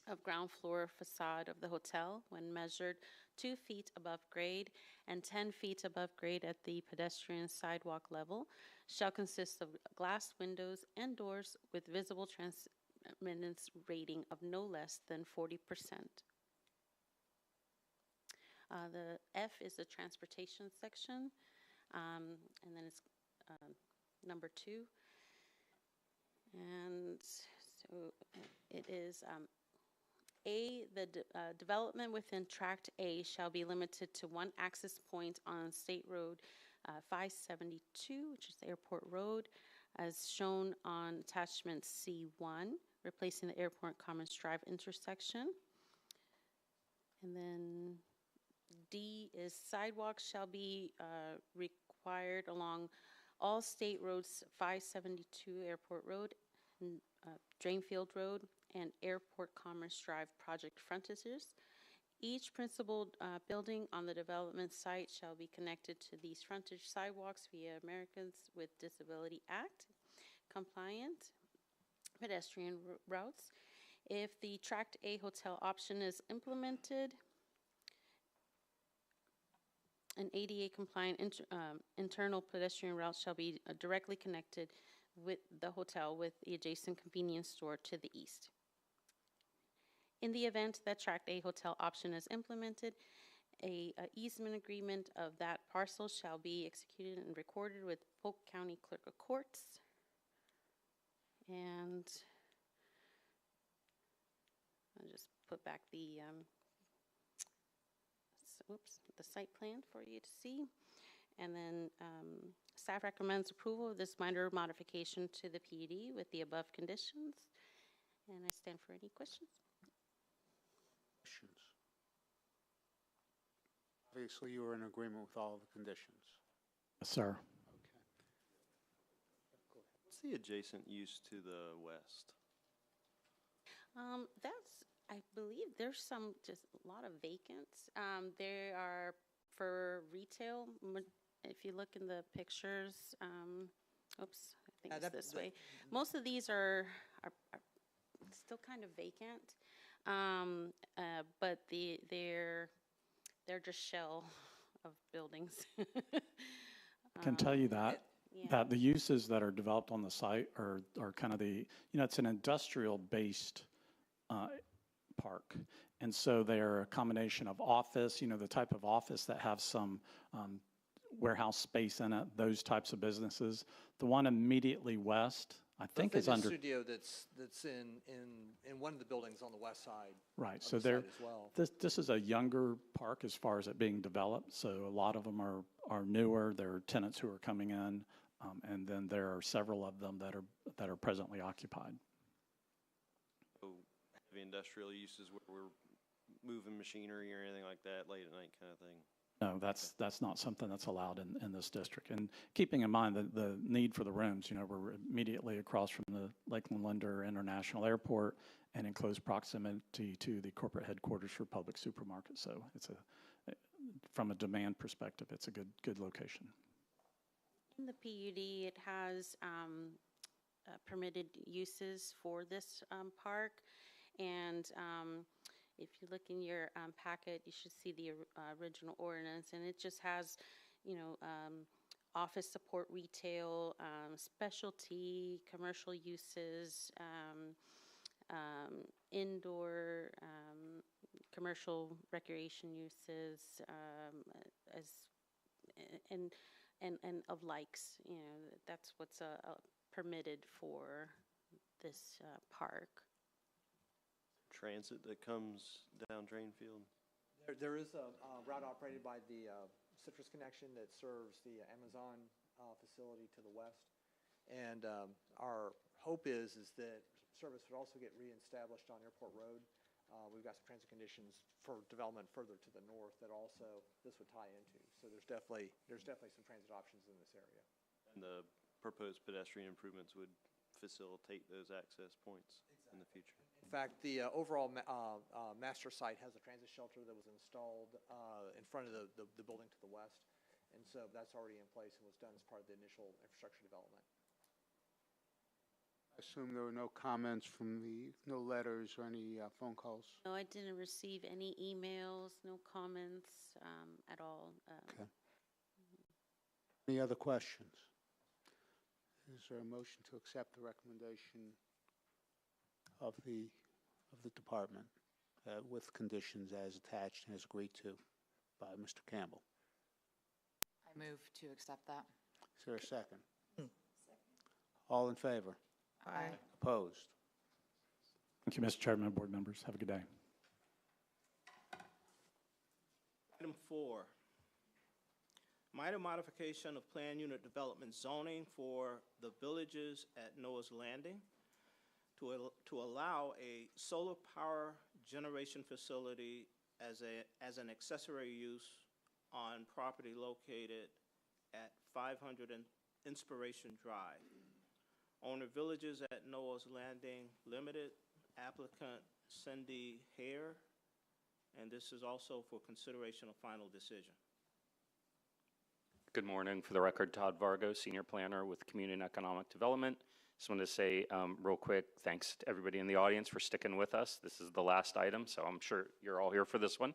Speaker 3: of ground floor facade of the hotel when measured 2 feet above grade and 10 feet above grade at the pedestrian sidewalk level, shall consist of glass windows and doors with visible transmittance rating of no less than 40%. The F is the transportation section, and then it's number 2. And so it is A, the development within Tract A shall be limited to one access point on State Road 572, which is Airport Road, as shown on attachment C1, replacing the Airport Commons Drive intersection. And then D is sidewalks shall be required along all State Roads 572 Airport Road, Drainfield Road, and Airport Commerce Drive project frontages. Each principal building on the development site shall be connected to these frontage sidewalks via Americans with Disability Act compliant pedestrian routes. If the Tract A hotel option is implemented, an ADA compliant internal pedestrian route shall be directly connected with the hotel with the adjacent convenience store to the east. In the event that Tract A hotel option is implemented, a easement agreement of that parcel shall be executed and recorded with Polk County Clerk of Courts. And I'll just put back the the site plan for you to see. And then staff recommends approval of this minor modification to the PUD with the above conditions. And I stand for any questions.
Speaker 1: Questions? Obviously, you are in agreement with all of the conditions.
Speaker 12: Yes, sir.
Speaker 1: Okay.
Speaker 7: What's the adjacent use to the west?
Speaker 3: I believe there's just a lot of vacant. There are for retail, if you look in the pictures, oops, I think it's this way. Most of these are still kind of vacant, but they're just shell of buildings.
Speaker 12: I can tell you that.
Speaker 3: Yeah.
Speaker 12: That the uses that are developed on the site are kind of it's an industrial-based park. And so they're a combination of office, the type of office that have some warehouse space in it, those types of businesses. The one immediately west, I think is under.
Speaker 10: The studio that's in one of the buildings on the west side.
Speaker 12: Right,
Speaker 10: of
Speaker 12: so
Speaker 10: the
Speaker 12: there,
Speaker 10: site as well.
Speaker 12: this is a younger park as far as it being developed. So a lot of them are newer. There are tenants who are coming in, and then there are several of them that are presently occupied.
Speaker 7: heavy industrial uses where we're moving machinery or anything like that late at night kind of thing?
Speaker 12: No, that's not something that's allowed in this district. And keeping in mind the need for the rooms, we're immediately across from the Lakeland Linder International Airport and in close proximity to the corporate headquarters for Public Supermarket. So from a demand perspective, it's a good location.
Speaker 3: In the PUD, it has permitted uses for this park, and if you look in your packet, you should see the original ordinance, and it just has, office support retail, specialty, commercial uses, indoor, commercial recreation uses, and of likes. That's what's permitted for this park.
Speaker 7: Transit that comes down Drainfield?
Speaker 10: There is a route operated by the Citrus Connection that serves the Amazon facility to the west. And our hope is that service would also get reestablished on Airport Road. We've got some transit conditions for development further to the north that also this would tie into. So there's definitely some transit options in this area.
Speaker 7: And the proposed pedestrian improvements would facilitate those access points in the future?
Speaker 10: In fact, the overall master site has a transit shelter that was installed in front of the building to the west. And so that's already in place and was done as part of the initial infrastructure development.
Speaker 1: I assume there were no comments from no letters or any phone calls?
Speaker 3: No, I didn't receive any emails, no comments at all.
Speaker 1: Okay. Any other questions? Is there a motion to accept the recommendation of the department with conditions as attached and as agreed to by Mr. Campbell?
Speaker 13: I move to accept that.
Speaker 1: Is there a second? All in favor?
Speaker 5: Aye.
Speaker 1: Opposed?
Speaker 12: Thank you, Mr. Chairman and board members. Have a good day.
Speaker 2: Item 4, minor modification of plan unit development zoning for the villages at Noah's Landing to allow a solar power generation facility as an accessory use on property located at 500 Inspiration Drive. Owner Villages at Noah's Landing Limited, applicant Cindy Hare, and this is also for consideration of final decision.
Speaker 14: Good morning. For the record, Todd Vargo, Senior Planner with Community and Economic Development. Just wanted to say real quick, thanks to everybody in the audience for sticking with us. This is the last item, so I'm sure you're all here for this one.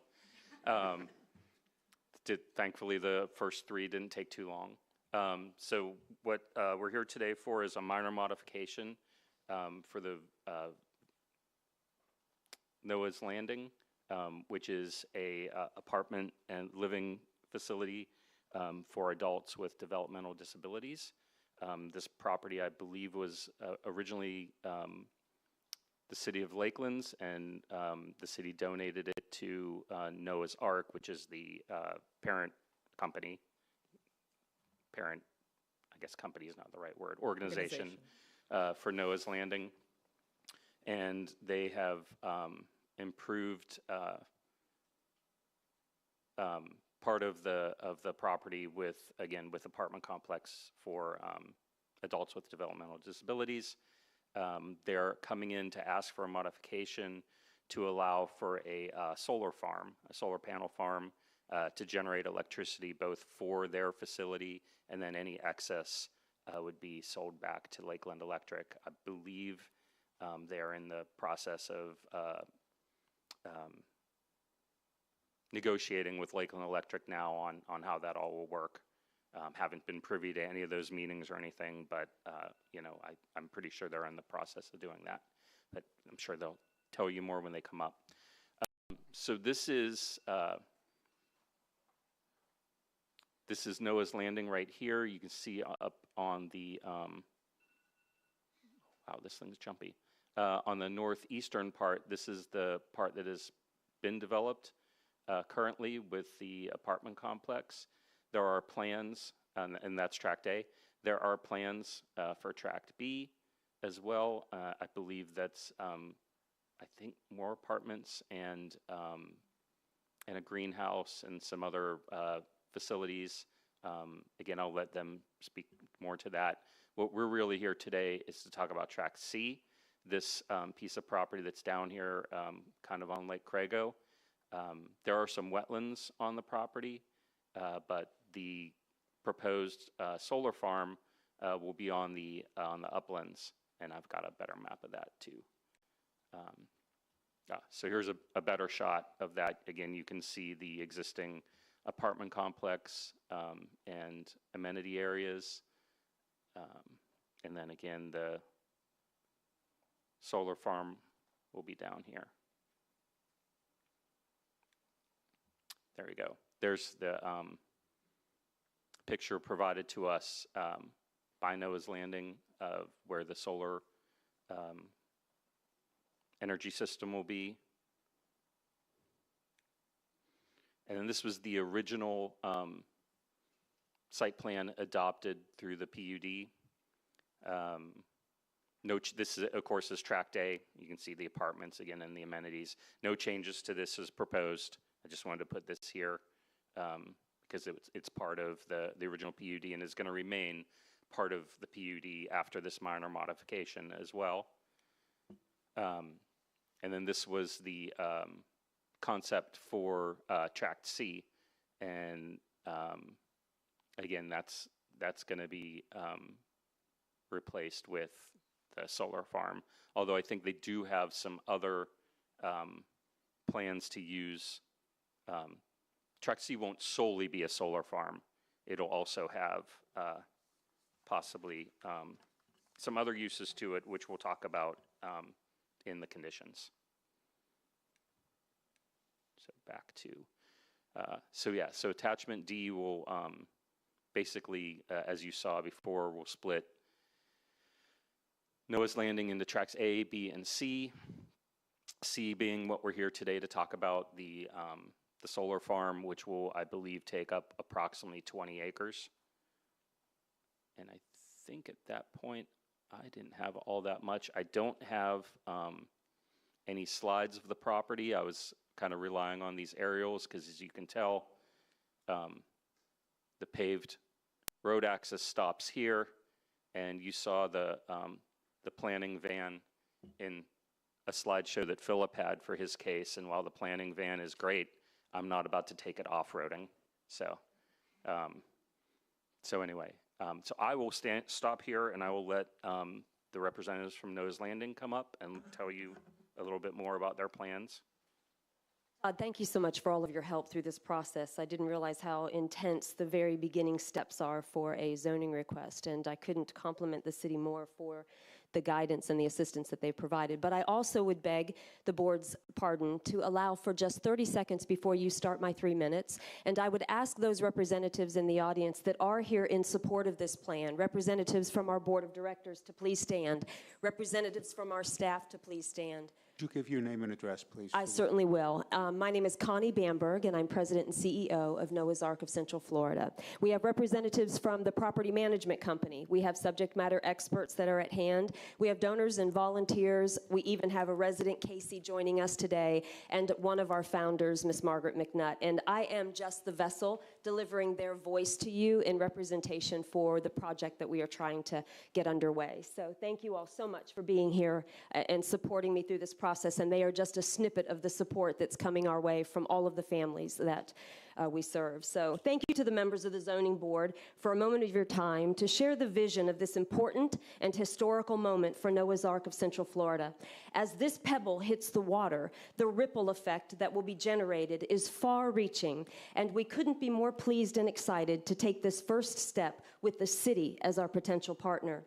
Speaker 14: Thankfully, the first 3 didn't take too long. So what we're here today for is a minor modification for the Noah's Landing, which is a apartment and living facility for adults with developmental disabilities. This property, I believe, was originally the city of Lakeland's, and the city donated it to Noah's Ark, which is the parent company. Parent, I guess company is not the right word, organization. For Noah's Landing. And they have improved part of the property with apartment complex for adults with developmental disabilities. They're coming in to ask for a modification to allow for a solar panel farm to generate electricity both for their facility, and then any excess would be sold back to Lakeland Electric. I believe they are in the process of negotiating with Lakeland Electric now on how that all will work. Haven't been privy to any of those meetings or anything, but I'm pretty sure they're in the process of doing that. But I'm sure they'll tell you more when they come up. So this is Noah's Landing right here. You can see up on the wow, this thing's jumpy. On the northeastern part, this is the part that has been developed currently with the apartment complex. There are plans, and that's Tract A. There are plans for Tract B as well. I believe that's, I I think, more apartments and a greenhouse and some other facilities. Again, I'll let them speak more to that. What we're really here today is to talk about Tract C, this piece of property that's down here kind of on Lake Crago. There are some wetlands on the property, but the proposed solar farm will be on the uplands, and I've got a better map of that too. So here's a better shot of that. Again, you can see the existing apartment complex and amenity areas. And then again, the solar farm will be down here. There we go. There's the picture provided to us by Noah's Landing of where the solar energy system will be. And then this was the original site plan adopted through the PUD. This is, of course, is Tract A. You can see the apartments again and the amenities. No changes to this is proposed. I just wanted to put this here because it's part of the original PUD and is going to remain part of the PUD after this minor modification as well. And then this was the concept for Tract C, and again, that's going to be replaced with the solar farm. Although I think they do have some other plans to use. Tract C won't solely be a solar farm. It'll also have possibly some other uses to it, which we'll talk about in the conditions. So back to, so attachment D will basically, as you saw before, will split Noah's Landing into tracks A, B, and C. C being what we're here today to talk about, the solar farm, which will, I believe, take up approximately 20 acres. And I think at that point, I didn't have all that much. I don't have any slides of the property. I was kind of relying on these aerials because, as you can tell, the paved road access stops here, and you saw the planning van in a slideshow that Philip had for his case. And while the planning van is great, I'm not about to take it off-roading. So, anyway, so I will stop here, and I will let the representatives from Noah's Landing come up and tell you a little bit more about their plans.
Speaker 15: Thank you so much for all of your help through this process. I didn't realize how intense the very beginning steps are for a zoning request, and I couldn't compliment the city more for the guidance and the assistance that they've provided. But I also would beg the board's pardon to allow for just 30 seconds before you start my 3 minutes, and I would ask those representatives in the audience that are here in support of this plan, representatives from our board of directors to please stand, representatives from our staff to please stand.
Speaker 1: Could you give your name and address, please?
Speaker 15: I certainly will. My name is Connie Bamberg, and I'm president and CEO of Noah's Ark of Central Florida. We have representatives from the property management company. We have subject matter experts that are at hand. We have donors and volunteers. We even have a resident, Casey, joining us today, and one of our founders, Miss Margaret McNutt. And I am just the vessel delivering their voice to you in representation for the project that we are trying to get underway. So thank you all so much for being here and supporting me through this process, and they are just a snippet of the support that's coming our way from all of the families that we serve. So thank you to the members of the Zoning Board for a moment of your time to share the vision of this important and historical moment for Noah's Ark of Central Florida. As this pebble hits the water, the ripple effect that will be generated is far-reaching, and we couldn't be more pleased and excited to take this first step with the city as our potential partner.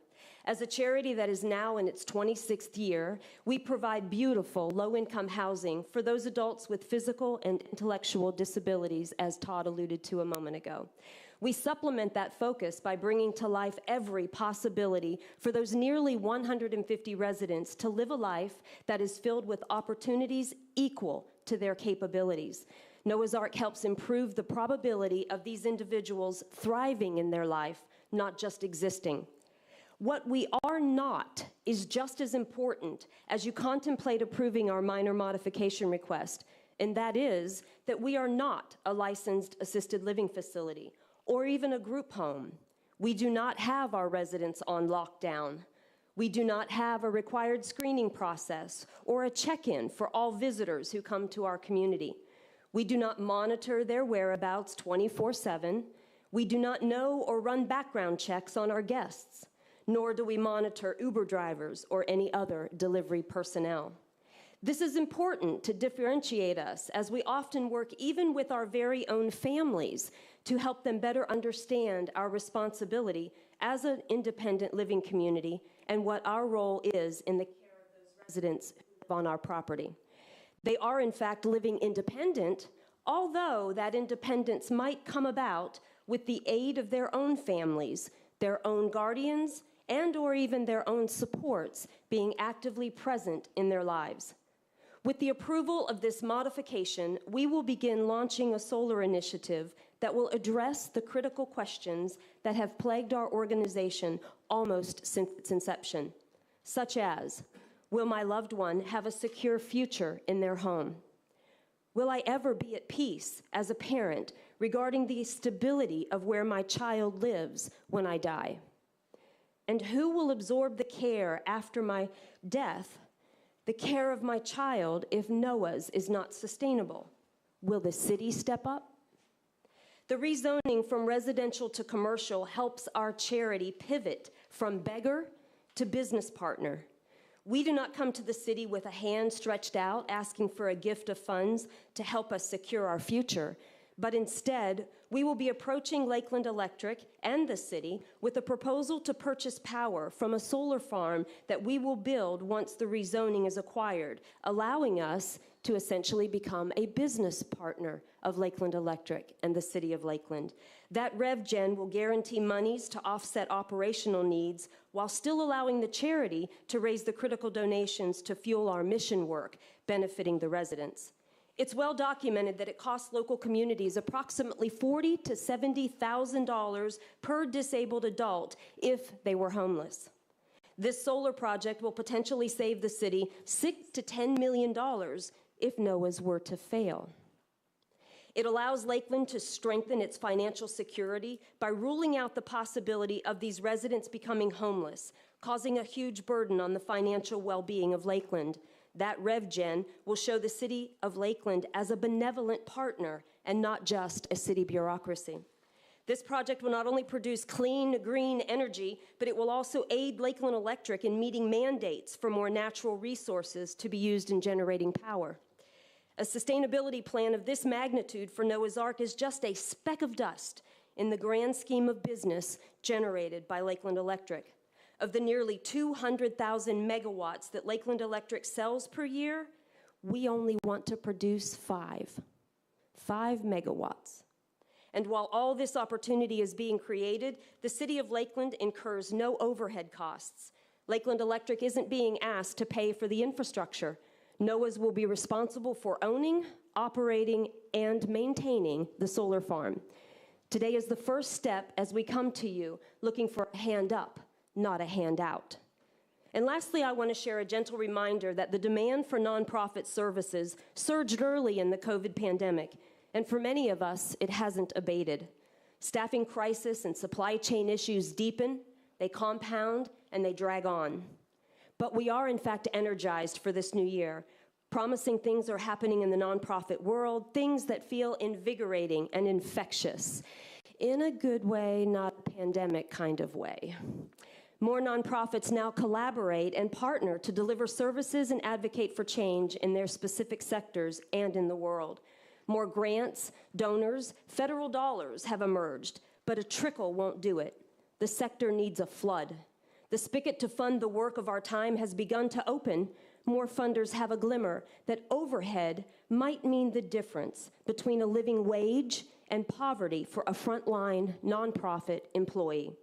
Speaker 15: As a charity that is now in its 26th year, we provide beautiful, low-income housing for those adults with physical and intellectual disabilities, as Todd alluded to a moment ago. We supplement that focus by bringing to life every possibility for those nearly 150 residents to live a life that is filled with opportunities equal to their capabilities. Noah's Ark helps improve the probability of these individuals thriving in their life, not just existing. What we are not is just as important as you contemplate approving our minor modification request, and that is that we are not a licensed assisted living facility or even a group home. We do not have our residents on lockdown. We do not have a required screening process or a check-in for all visitors who come to our community. We do not monitor their whereabouts 24/7. We do not know or run background checks on our guests, nor do we monitor Uber drivers or any other delivery personnel. This is important to differentiate us, as we often work even with our very own families to help them better understand our responsibility as an independent living community and what our role is in the care of those residents who live on our property. They are, in fact, living independent, although that independence might come about with the aid of their own families, their own guardians, and or even their own supports being actively present in their lives. With the approval of this modification, we will begin launching a solar initiative that will address the critical questions that have plagued our organization almost since its inception, such as, will my loved one have a secure future in their home? Will I ever be at peace as a parent regarding the stability of where my child lives when I die? And who will absorb the care after my death, the care of my child, if Noah's is not sustainable? Will the city step up? The rezoning from residential to commercial helps our charity pivot from beggar to business partner. We do not come to the city with a hand stretched out asking for a gift of funds to help us secure our future, but instead, we will be approaching Lakeland Electric and the city with a proposal to purchase power from a solar farm that we will build once the rezoning is acquired, allowing us to essentially become a business partner of Lakeland Electric and the city of Lakeland. That RevGen will guarantee monies to offset operational needs while still allowing the charity to raise the critical donations to fuel our mission work, benefiting the residents. It's well documented that it costs local communities approximately $40,000 to $70,000 per disabled adult if they were homeless. This solar project will potentially save the city $6 to $10 million if Noah's were to fail. It allows Lakeland to strengthen its financial security by ruling out the possibility of these residents becoming homeless, causing a huge burden on the financial well-being of Lakeland. That RevGen will show the city of Lakeland as a benevolent partner and not just a city bureaucracy. This project will not only produce clean, green energy, but it will also aid Lakeland Electric in meeting mandates for more natural resources to be used in generating power. A sustainability plan of this magnitude for Noah's Ark is just a speck of dust in the grand scheme of business generated by Lakeland Electric. Of the nearly 200,000 megawatts that Lakeland Electric sells per year, we only want to produce 5 megawatts. And while all this opportunity is being created, the city of Lakeland incurs no overhead costs. Lakeland Electric isn't being asked to pay for the infrastructure. Noah's will be responsible for owning, operating, and maintaining the solar farm. Today is the first step as we come to you looking for a hand up, not a handout. And lastly, I want to share a gentle reminder that the demand for nonprofit services surged early in the COVID pandemic, and for many of us, it hasn't abated. Staffing crisis and supply chain issues deepen, they compound, and they drag on. But we are, in fact, energized for this new year. Promising things are happening in the nonprofit world, things that feel invigorating and infectious. In a good way, not a pandemic kind of way. More nonprofits now collaborate and partner to deliver services and advocate for change in their specific sectors and in the world. More grants, donors, federal dollars have emerged, but a trickle won't do it. The sector needs a flood. The spigot to fund the work of our time has begun to open. More funders have a glimmer that overhead might mean the difference between a living wage and poverty for a frontline nonprofit employee.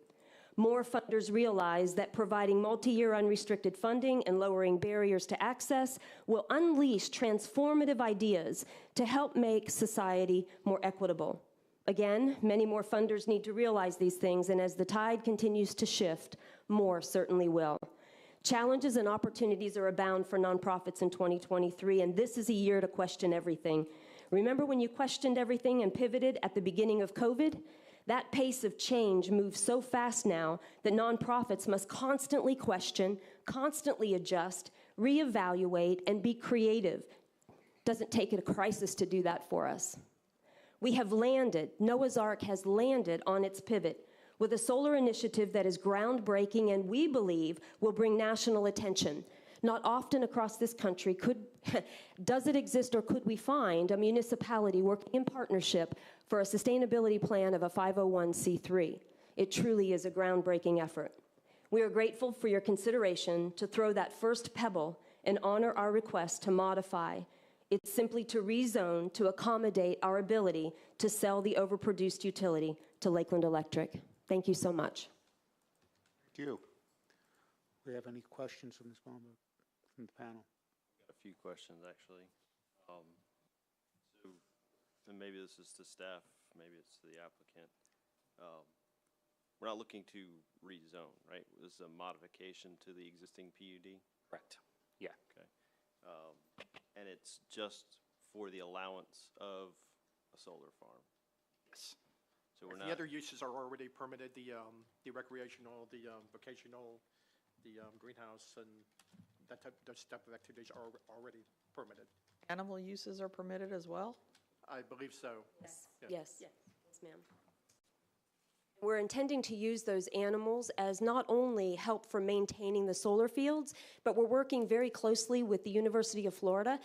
Speaker 15: More funders realize that providing multi-year unrestricted funding and lowering barriers to access will unleash transformative ideas to help make society more equitable. Again, many more funders need to realize these things, and as the tide continues to shift, more certainly will. Challenges and opportunities are abound for nonprofits in 2023, and this is a year to question everything. Remember when you questioned everything and pivoted at the beginning of COVID? That pace of change moves so fast now that nonprofits must constantly question, constantly adjust, reevaluate, and be creative. Doesn't take a crisis to do that for us. We have landed, Noah's Ark has landed on its pivot with a solar initiative that is groundbreaking and we believe will bring national attention. Not often across this country does it exist or could we find a municipality working in partnership for a sustainability plan of a 501c3. It truly is a groundbreaking effort. We are grateful for your consideration to throw that first pebble and honor our request to modify. It's simply to rezone to accommodate our ability to sell the overproduced utility to Lakeland Electric. Thank you so much.
Speaker 1: Thank you. Do we have any questions from Ms. Baumberg, from the panel?
Speaker 7: Got a few questions, actually. And maybe this is to staff, maybe it's to the applicant. We're not looking to rezone, right? This is a modification to the existing PUD?
Speaker 14: Correct. Yeah.
Speaker 7: Okay. And it's just for the allowance of a solar farm?
Speaker 14: Yes.
Speaker 7: So we're
Speaker 6: The
Speaker 7: not,
Speaker 6: other uses are already permitted, the recreational, the vocational, the greenhouse, and those type of activities are already permitted.
Speaker 5: Animal uses are permitted as well?
Speaker 6: I believe so.
Speaker 15: Yes.
Speaker 6: Yeah.
Speaker 15: Yes. Yes, ma'am. We're intending to use those animals as not only help for maintaining the solar fields, but we're working very closely with the University of Florida.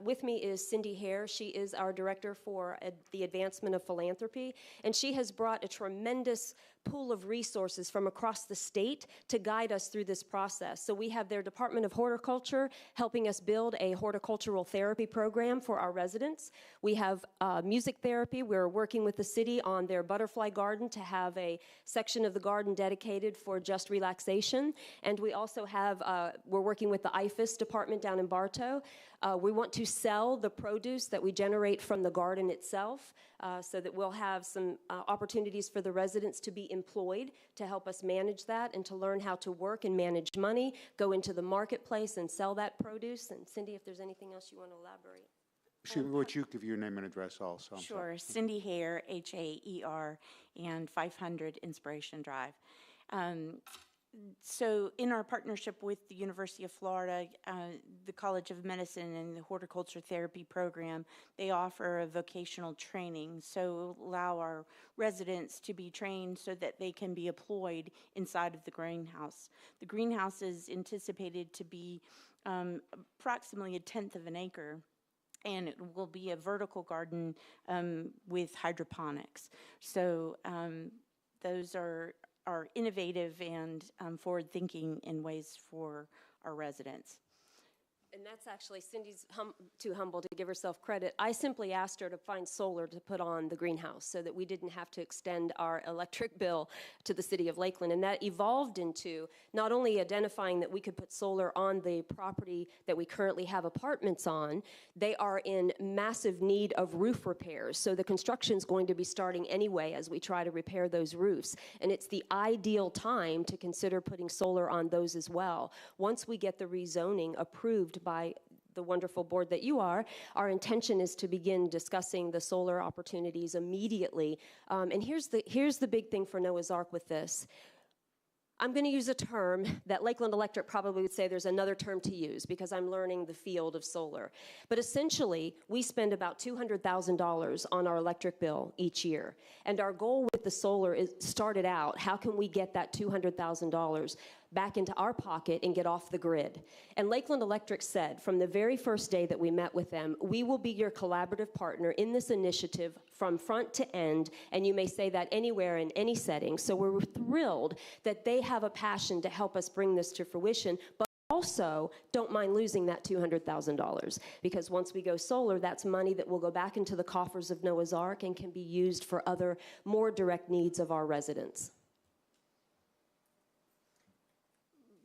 Speaker 15: With me is Cindy Hare. She is our director for the advancement of philanthropy, and she has brought a tremendous pool of resources from across the state to guide us through this process. So we have their Department of Horticulture helping us build a horticultural therapy program for our residents. We have music therapy. We're working with the city on their butterfly garden to have a section of the garden dedicated for just relaxation. And we also have, we're working with the IFAS department down in Bartow. We want to sell the produce that we generate from the garden itself so that we'll have some opportunities for the residents to be employed to help us manage that and to learn how to work and manage money, go into the marketplace and sell that produce. And Cindy, if there's anything else you want to elaborate.
Speaker 1: Would you give your name and address also? I'm sorry.
Speaker 16: Sure. Cindy Hare, H-A-E-R, and 500 Inspiration Drive. So in our partnership with the University of Florida, the College of Medicine and the Horticulture Therapy Program, they offer a vocational training, so allow our residents to be trained so that they can be employed inside of the greenhouse. The greenhouse is anticipated to be approximately 1/10 of an acre, and it will be a vertical garden with hydroponics. So those are innovative and forward-thinking in ways for our residents.
Speaker 15: And that's actually, Cindy's too humble to give herself credit. I simply asked her to find solar to put on the greenhouse so that we didn't have to extend our electric bill to the city of Lakeland. And that evolved into not only identifying that we could put solar on the property that we currently have apartments on, they are in massive need of roof repairs. So the construction's going to be starting anyway as we try to repair those roofs. And it's the ideal time to consider putting solar on those as well. Once we get the rezoning approved by the wonderful board that you are, our intention is to begin discussing the solar opportunities immediately. And here's the big thing for Noah's Ark with this. I'm going to use a term that Lakeland Electric probably would say there's another term to use because I'm learning the field of solar. But essentially, we spend about $200,000 on our electric bill each year. And our goal with the solar is started out, how can we get that $200,000 back into our pocket and get off the grid? And Lakeland Electric said from the very first day that we met with them, we will be your collaborative partner in this initiative from front to end, and you may say that anywhere in any setting. So we're thrilled that they have a passion to help us bring this to fruition, but also don't mind losing that $200,000 because once we go solar, that's money that will go back into the coffers of Noah's Ark and can be used for other more direct needs of our residents.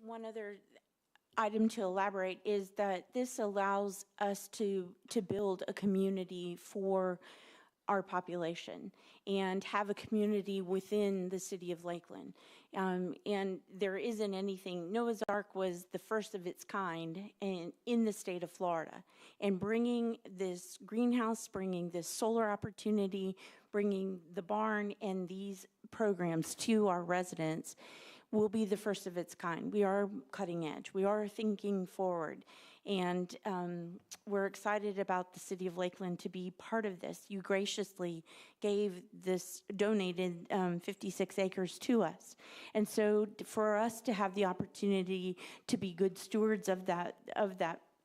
Speaker 16: One other item to elaborate is that this allows us to build a community for our population and have a community within the city of Lakeland. And there isn't anything, Noah's Ark was the first of its kind in the state of Florida. And bringing this greenhouse, bringing this solar opportunity, bringing the barn and these programs to our residents will be the first of its kind. We are cutting edge. We are thinking forward. And we're excited about the city of Lakeland to be part of this. You graciously donated 56 acres to us. And so for us to have the opportunity to be good stewards of that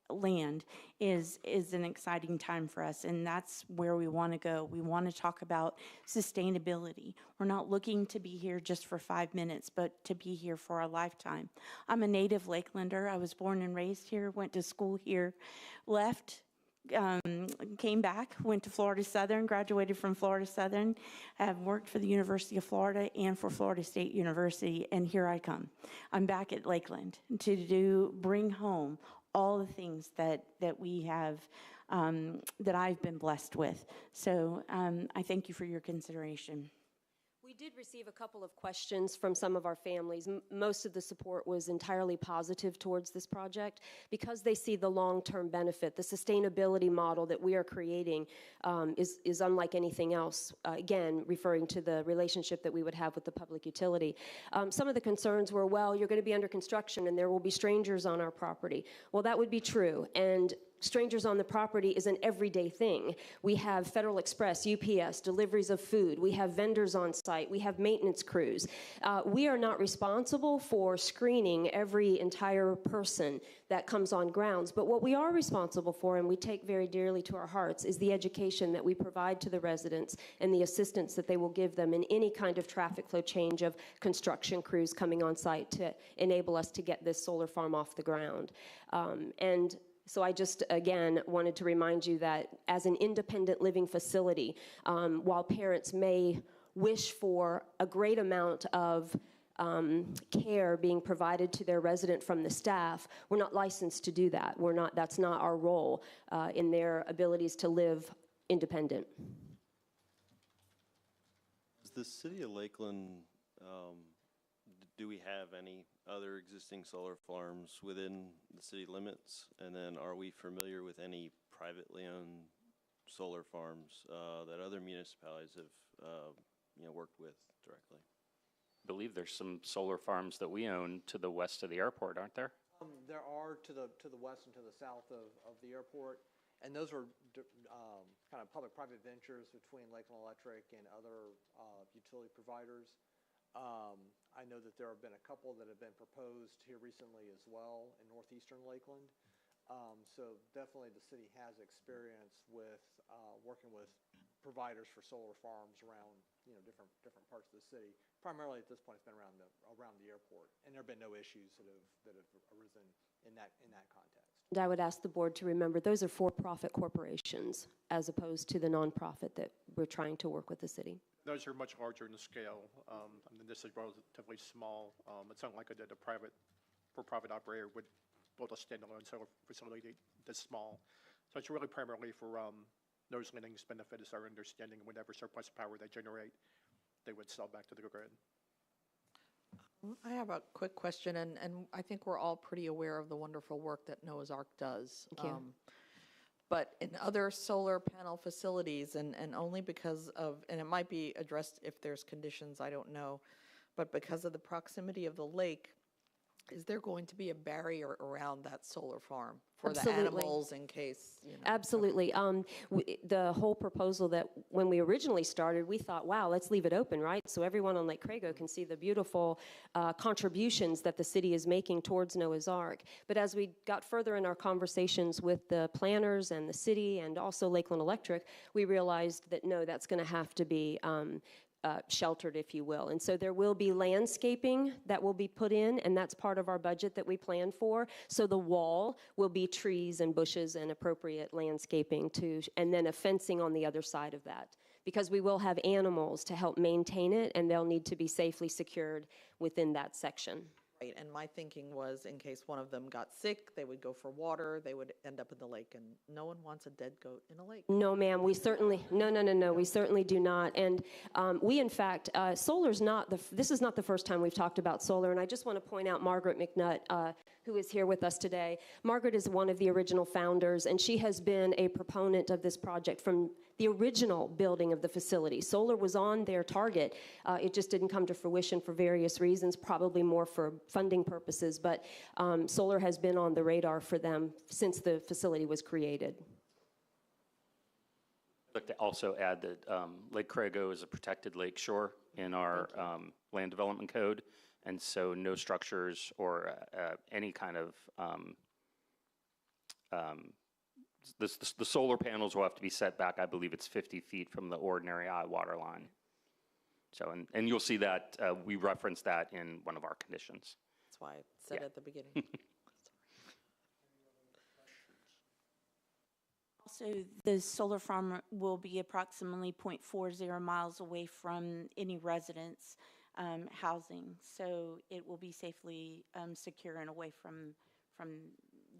Speaker 16: land is an exciting time for us, and that's where we want to go. We want to talk about sustainability. We're not looking to be here just for 5 minutes, but to be here for a lifetime. I'm a native Lakelander. I was born and raised here, went to school here, left, came back, went to Florida Southern, graduated from Florida Southern, have worked for the University of Florida and for Florida State University, and here I come. I'm back at Lakeland to bring home all the things that we have, that I've been blessed with. So I thank you for your consideration.
Speaker 15: We did receive a couple of questions from some of our families. Most of the support was entirely positive towards this project because they see the long-term benefit. The sustainability model that we are creating is unlike anything else, again, referring to the relationship that we would have with the public utility. Some of the concerns were, well, you're going to be under construction and there will be strangers on our property. Well, that would be true, and strangers on the property is an everyday thing. We have Federal Express, UPS, deliveries of food. We have vendors on site. We have maintenance crews. We are not responsible for screening every entire person that comes on grounds. But what we are responsible for, and we take very dearly to our hearts, is the education that we provide to the residents and the assistance that they will give them in any kind of traffic flow change of construction crews coming on site to enable us to get this solar farm off the ground. So I just, again, wanted to remind you that as an independent living facility, while parents may wish for a great amount of care being provided to their resident from the staff, we're not licensed to do that. That's not our role in their abilities to live independent.
Speaker 7: Does the city of Lakeland, do we have any other existing solar farms within the city limits? And then are we familiar with any privately owned solar farms that other municipalities have worked with directly?
Speaker 14: I believe there's some solar farms that we own to the west of the airport, aren't there?
Speaker 10: There are to the west and to the south of the airport, and those are kind of public-private ventures between Lakeland Electric and other utility providers. I know that there have been a couple that have been proposed here recently as well in northeastern Lakeland. So definitely the city has experience with working with providers for solar farms around different parts of the city. Primarily at this point it's been around the airport, and there have been no issues that have arisen in that context.
Speaker 15: And I would ask the board to remember those are for-profit corporations as opposed to the nonprofit that we're trying to work with the city.
Speaker 6: Those are much larger in scale. I mean, this is relatively small. It's not like a for-profit operator would build a standalone solar facility this small. So it's really primarily for those Lending's benefit, is our understanding. Whatever surplus power they generate, they would sell back to the grid.
Speaker 5: I have a quick question, and I think we're all pretty aware of the wonderful work that Noah's Ark does.
Speaker 15: Thank you.
Speaker 5: But in other solar panel facilities, and only because of, and it might be addressed if there's conditions, I don't know, but because of the proximity of the lake, is there going to be a barrier around that solar farm for
Speaker 15: Absolutely.
Speaker 5: the animals in case,
Speaker 15: Absolutely. The whole proposal that when we originally started, we thought, wow, let's leave it open, right? So everyone on Lake Crago can see the beautiful contributions that the city is making towards Noah's Ark. But as we got further in our conversations with the planners and the city and also Lakeland Electric, we realized that no, that's going to have to be sheltered, if you will. And so there will be landscaping that will be put in, and that's part of our budget that we plan for. So the wall will be trees and bushes and appropriate landscaping and then a fencing on the other side of that. Because we will have animals to help maintain it, and they'll need to be safely secured within that section.
Speaker 5: Right, and my thinking was in case one of them got sick, they would go for water, they would end up in the lake, and no one wants a dead goat in a lake.
Speaker 15: No, ma'am, we certainly, no, we certainly do not. And we, in fact, solar's not, this is not the first time we've talked about solar, and I just want to point out Margaret McNutt, who is here with us today. Margaret is one of the original founders, and she has been a proponent of this project from the original building of the facility. Solar was on their target. It just didn't come to fruition for various reasons, probably more for funding purposes, but solar has been on the radar for them since the facility was created.
Speaker 14: I'd like to also add that Lake Crago is a protected lake shore in our land development code, and so no structures or any kind of the solar panels will have to be set back. I believe it's 50 feet from the ordinary eye water line. So, and you'll see that we reference that in one of our conditions.
Speaker 5: That's why I said at the beginning.
Speaker 16: Also, the solar farm will be approximately 0.40 miles away from any residence housing, so it will be safely secure and away from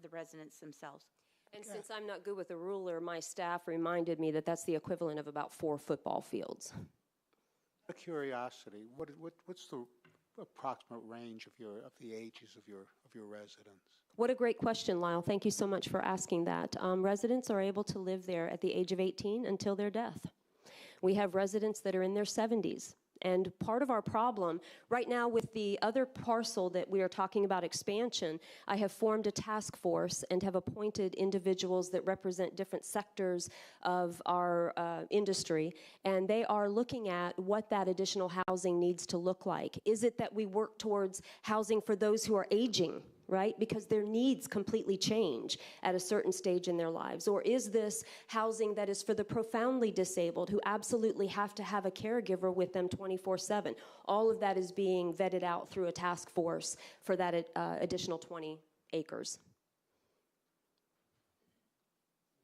Speaker 16: the residents themselves.
Speaker 15: And since I'm not good with a ruler, my staff reminded me that that's the equivalent of about 4 football fields.
Speaker 1: Out of curiosity, what's the approximate range of the ages of your residents?
Speaker 15: What a great question, Lyle. Thank you so much for asking that. Residents are able to live there at the age of 18 until their death. We have residents that are in their 70s. And part of our problem, right now with the other parcel that we are talking about expansion, I have formed a task force and have appointed individuals that represent different sectors of our industry, and they are looking at what that additional housing needs to look like. Is it that we work towards housing for those who are aging, right? Because their needs completely change at a certain stage in their lives. Or is this housing that is for the profoundly disabled who absolutely have to have a caregiver with them 24/7? All of that is being vetted out through a task force for that additional 20 acres.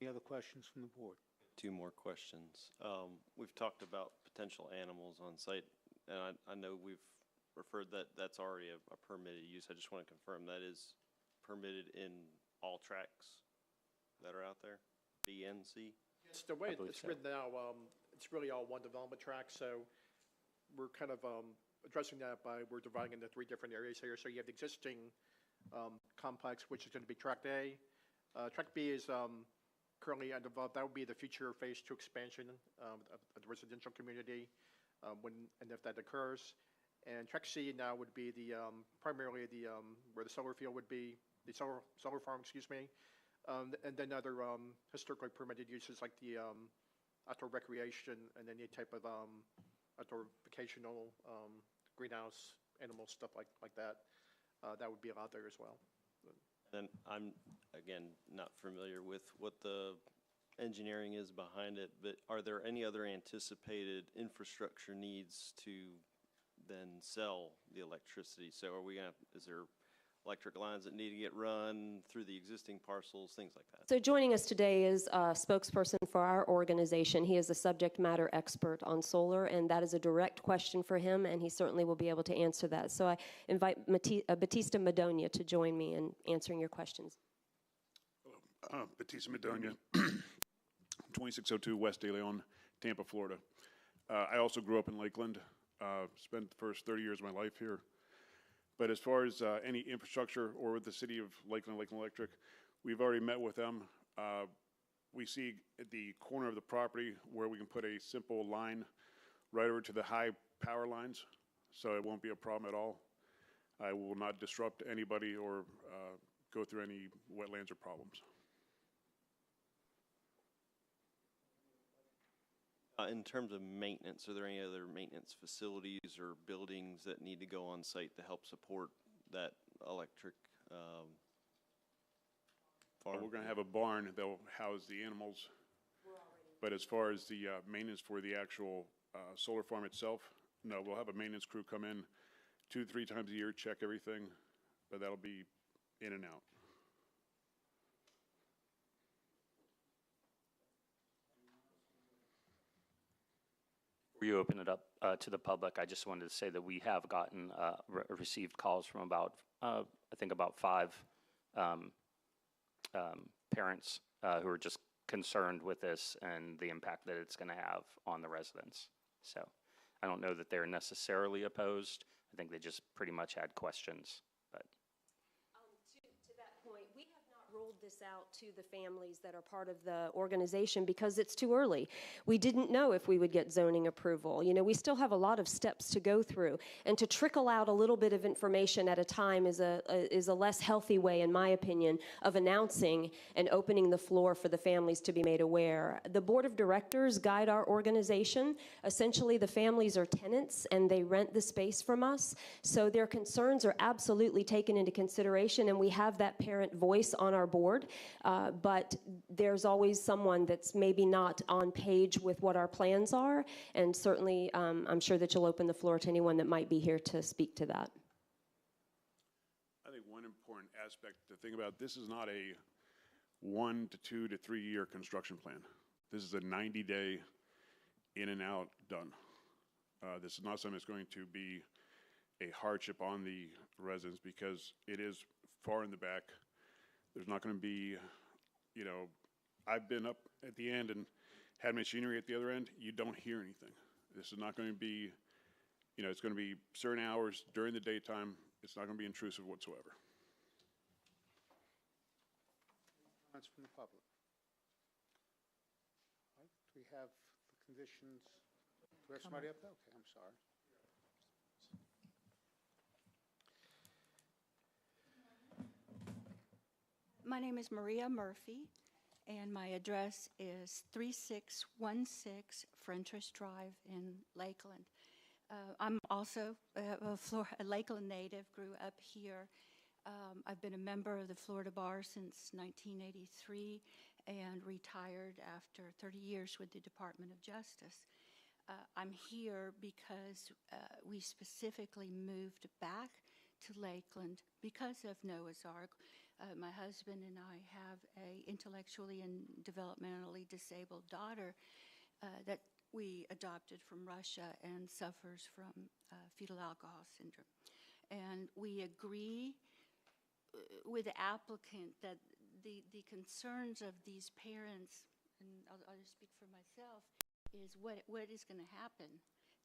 Speaker 1: Any other questions from the board?
Speaker 7: 2 more questions. We've talked about potential animals on site, and I know we've referred that that's already a permitted use. I just want to confirm that is permitted in all tracks that are out there, B and C?
Speaker 6: It's the way it's
Speaker 14: so.
Speaker 6: written now, it's really all one development track, so we're kind of addressing that by, we're dividing into 3 different areas here. So you have the existing complex, which is going to be track A. Track B is currently undeveloped. That would be the future phase 2 expansion of the residential community when and if that occurs. And track C now would be the primarily the where the solar field would be, the solar farm, excuse me, and then other historically permitted uses like the outdoor recreation and any type of outdoor vacational greenhouse animal stuff like that. That would be allowed there as well.
Speaker 7: And I'm, again, not familiar with what the engineering is behind it, but are there any other anticipated infrastructure needs to then sell the electricity? So are we gonna, is there electric lines that need to get run through the existing parcels, things like that?
Speaker 15: So joining us today is a spokesperson for our organization. He is a subject matter expert on solar, and that is a direct question for him, and he certainly will be able to answer that. So I invite Batista Madonia to join me in answering your questions.
Speaker 17: Batista Madonia, 2602 West De Leon, Tampa, Florida. I also grew up in Lakeland, spent the first 30 years of my life here. But as far as any infrastructure or with the city of Lakeland, Lakeland Electric, we've already met with them. We see at the corner of the property where we can put a simple line right over to the high power lines, so it won't be a problem at all. I will not disrupt anybody or go through any wetlands or problems.
Speaker 7: In terms of maintenance, are there any other maintenance facilities or buildings that need to go on site to help support that electric farm?
Speaker 17: We're going to have a barn that will house the animals. But as far as the maintenance for the actual solar farm itself, no, we'll have a maintenance crew come in 2 to 3 times a year, check everything, but that'll be in and out.
Speaker 14: Before you open it up to the public, I just wanted to say that we have gotten, received calls from about, I think about 5 parents who are just concerned with this and the impact that it's going to have on the residents. So I don't know that they're necessarily opposed. I think they just pretty much had questions. But
Speaker 15: To that point, we have not rolled this out to the families that are part of the organization because it's too early. We didn't know if we would get zoning approval. You know, we still have a lot of steps to go through, and to trickle out a little bit of information at a time is a less healthy way, in my opinion, of announcing and opening the floor for the families to be made aware. The board of directors guide our organization. Essentially, the families are tenants and they rent the space from us, so their concerns are absolutely taken into consideration, and we have that parent voice on our board, but there's always someone that's maybe not on page with what our plans are, and certainly I'm sure that you'll open the floor to anyone that might be here to speak to that.
Speaker 17: I think one important aspect to think about, this is not a 1 to 2 to 3 year construction plan. This is a 90-day in and out done. This is not something that's going to be a hardship on the residents because it is far in the back. There's not going to be, you know, I've been up at the end and had machinery at the other end. You don't hear anything. This is not going to be, you know, it's going to be certain hours during the daytime. It's not going to be intrusive whatsoever.
Speaker 1: Comments from the public? All right, do we have the conditions? Do we have somebody up there? Okay, I'm sorry.
Speaker 18: My name is Maria Murphy, and my address is 3616 Frentress Drive in Lakeland. I'm also a Lakeland native, grew up here. I've been a member of the Florida Bar since 1983 and retired after 30 years with the Department of Justice. I'm here because we specifically moved back to Lakeland because of Noah's Ark. My husband and I have a intellectually and developmentally disabled daughter that we adopted from Russia and suffers from fetal alcohol syndrome. And we agree with the applicant that the concerns of these parents, and I'll just speak for myself, is what is going to happen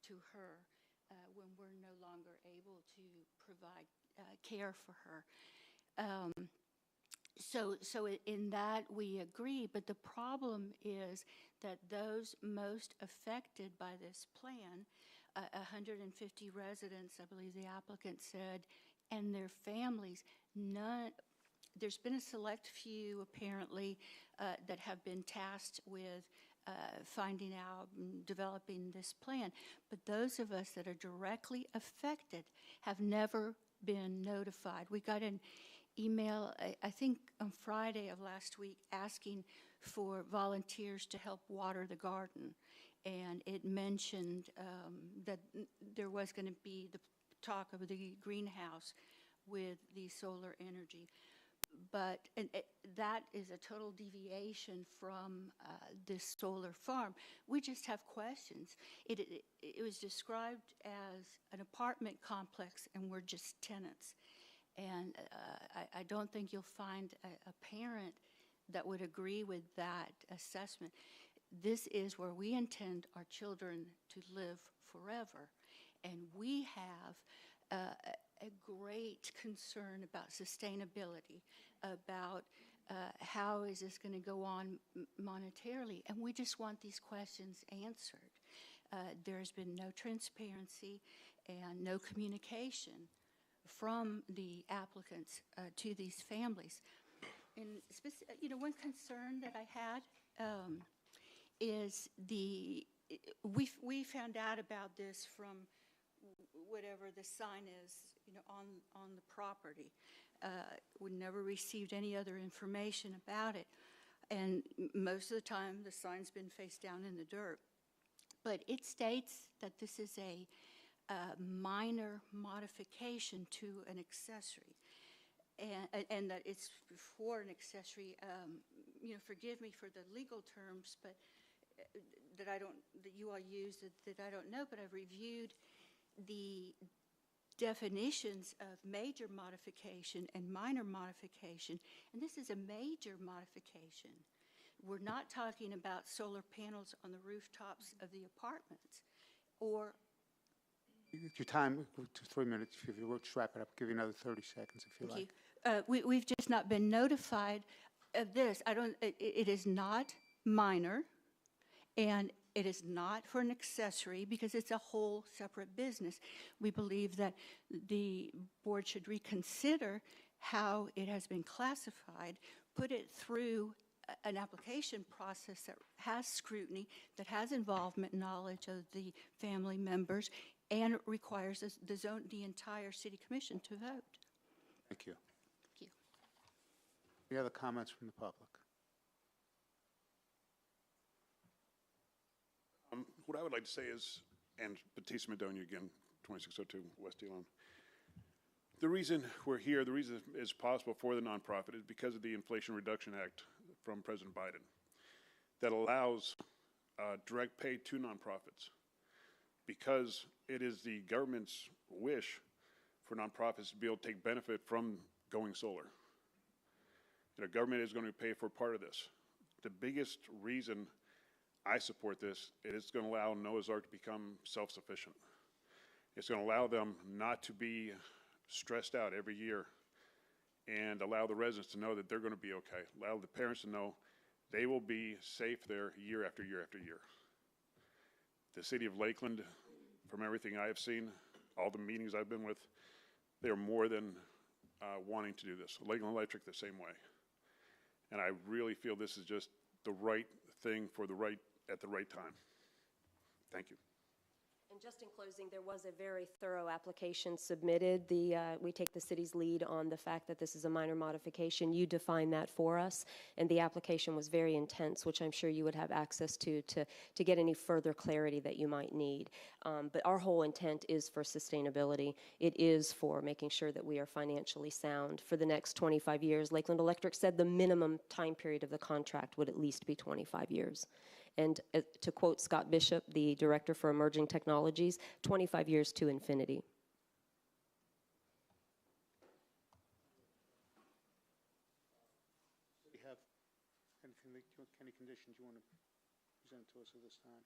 Speaker 18: to her when we're no longer able to provide care for her. So in that we agree, but the problem is that those most affected by this plan, 150 residents, I believe the applicant said, and their families, there's been a select few apparently that have been tasked with finding out and developing this plan, but those of us that are directly affected have never been notified. We got an email, I think on Friday of last week, asking for volunteers to help water the garden. And it mentioned that there was going to be the talk of the greenhouse with the solar energy. But that is a total deviation from this solar farm. We just have questions. It was described as an apartment complex, and we're just tenants. And I don't think you'll find a parent that would agree with that assessment. This is where we intend our children to live forever. And we have a great concern about sustainability, about how is this going to go on monetarily. And we just want these questions answered. There's been no transparency and no communication from the applicants to these families. And one concern that I had is we found out about this from whatever the sign is, on the property. We never received any other information about it, and most of the time the sign's been face down in the dirt. But it states that this is a minor modification to an accessory, and that it's for an accessory. Forgive me for the legal terms, but that I don't, that you all use that I don't know, but I've reviewed the definitions of major modification and minor modification, and this is a major modification. We're not talking about solar panels on the rooftops of the apartments, or
Speaker 1: Your time, 3 minutes, if you would, just wrap it up, give you another 30 seconds if you
Speaker 18: thank
Speaker 1: like.
Speaker 18: you. We've just not been notified of this. It is not minor, and it is not for an accessory because it's a whole separate business. We believe that the board should reconsider how it has been classified, put it through an application process that has scrutiny, that has involvement, knowledge of the family members, and it requires the entire city commission to vote.
Speaker 1: Thank you.
Speaker 18: Thank you.
Speaker 1: Any other comments from the public?
Speaker 17: What I would like to say is, and Batista Madonia again, 2602 West Elon. The reason we're here, the reason it's possible for the nonprofit is because of the Inflation Reduction Act from President Biden that allows direct pay to nonprofits, because it is the government's wish for nonprofits to be able to take benefit from going solar. The government is going to pay for part of this. The biggest reason I support this, it's going to allow Noah's Ark to become self-sufficient. It's going to allow them not to be stressed out every year, and allow the residents to know that they're going to be okay. Allow the parents to know they will be safe there year after year after year. The city of Lakeland, from everything I have seen, all the meetings I've been with, they are more than wanting to do this. Lakeland Electric the same way. And I really feel this is just the right thing for at the right time. Thank you.
Speaker 15: And just in closing, there was a very thorough application submitted. We take the city's lead on the fact that this is a minor modification. You define that for us, and the application was very intense, which I'm sure you would have access to get any further clarity that you might need. But our whole intent is for sustainability. It is for making sure that we are financially sound for the next 25 years. Lakeland Electric said the minimum time period of the contract would at least be 25 years. And to quote Scott Bishop, the Director for Emerging Technologies, 25 years to infinity.
Speaker 1: Do you have anything, any conditions you want to present to us at this time?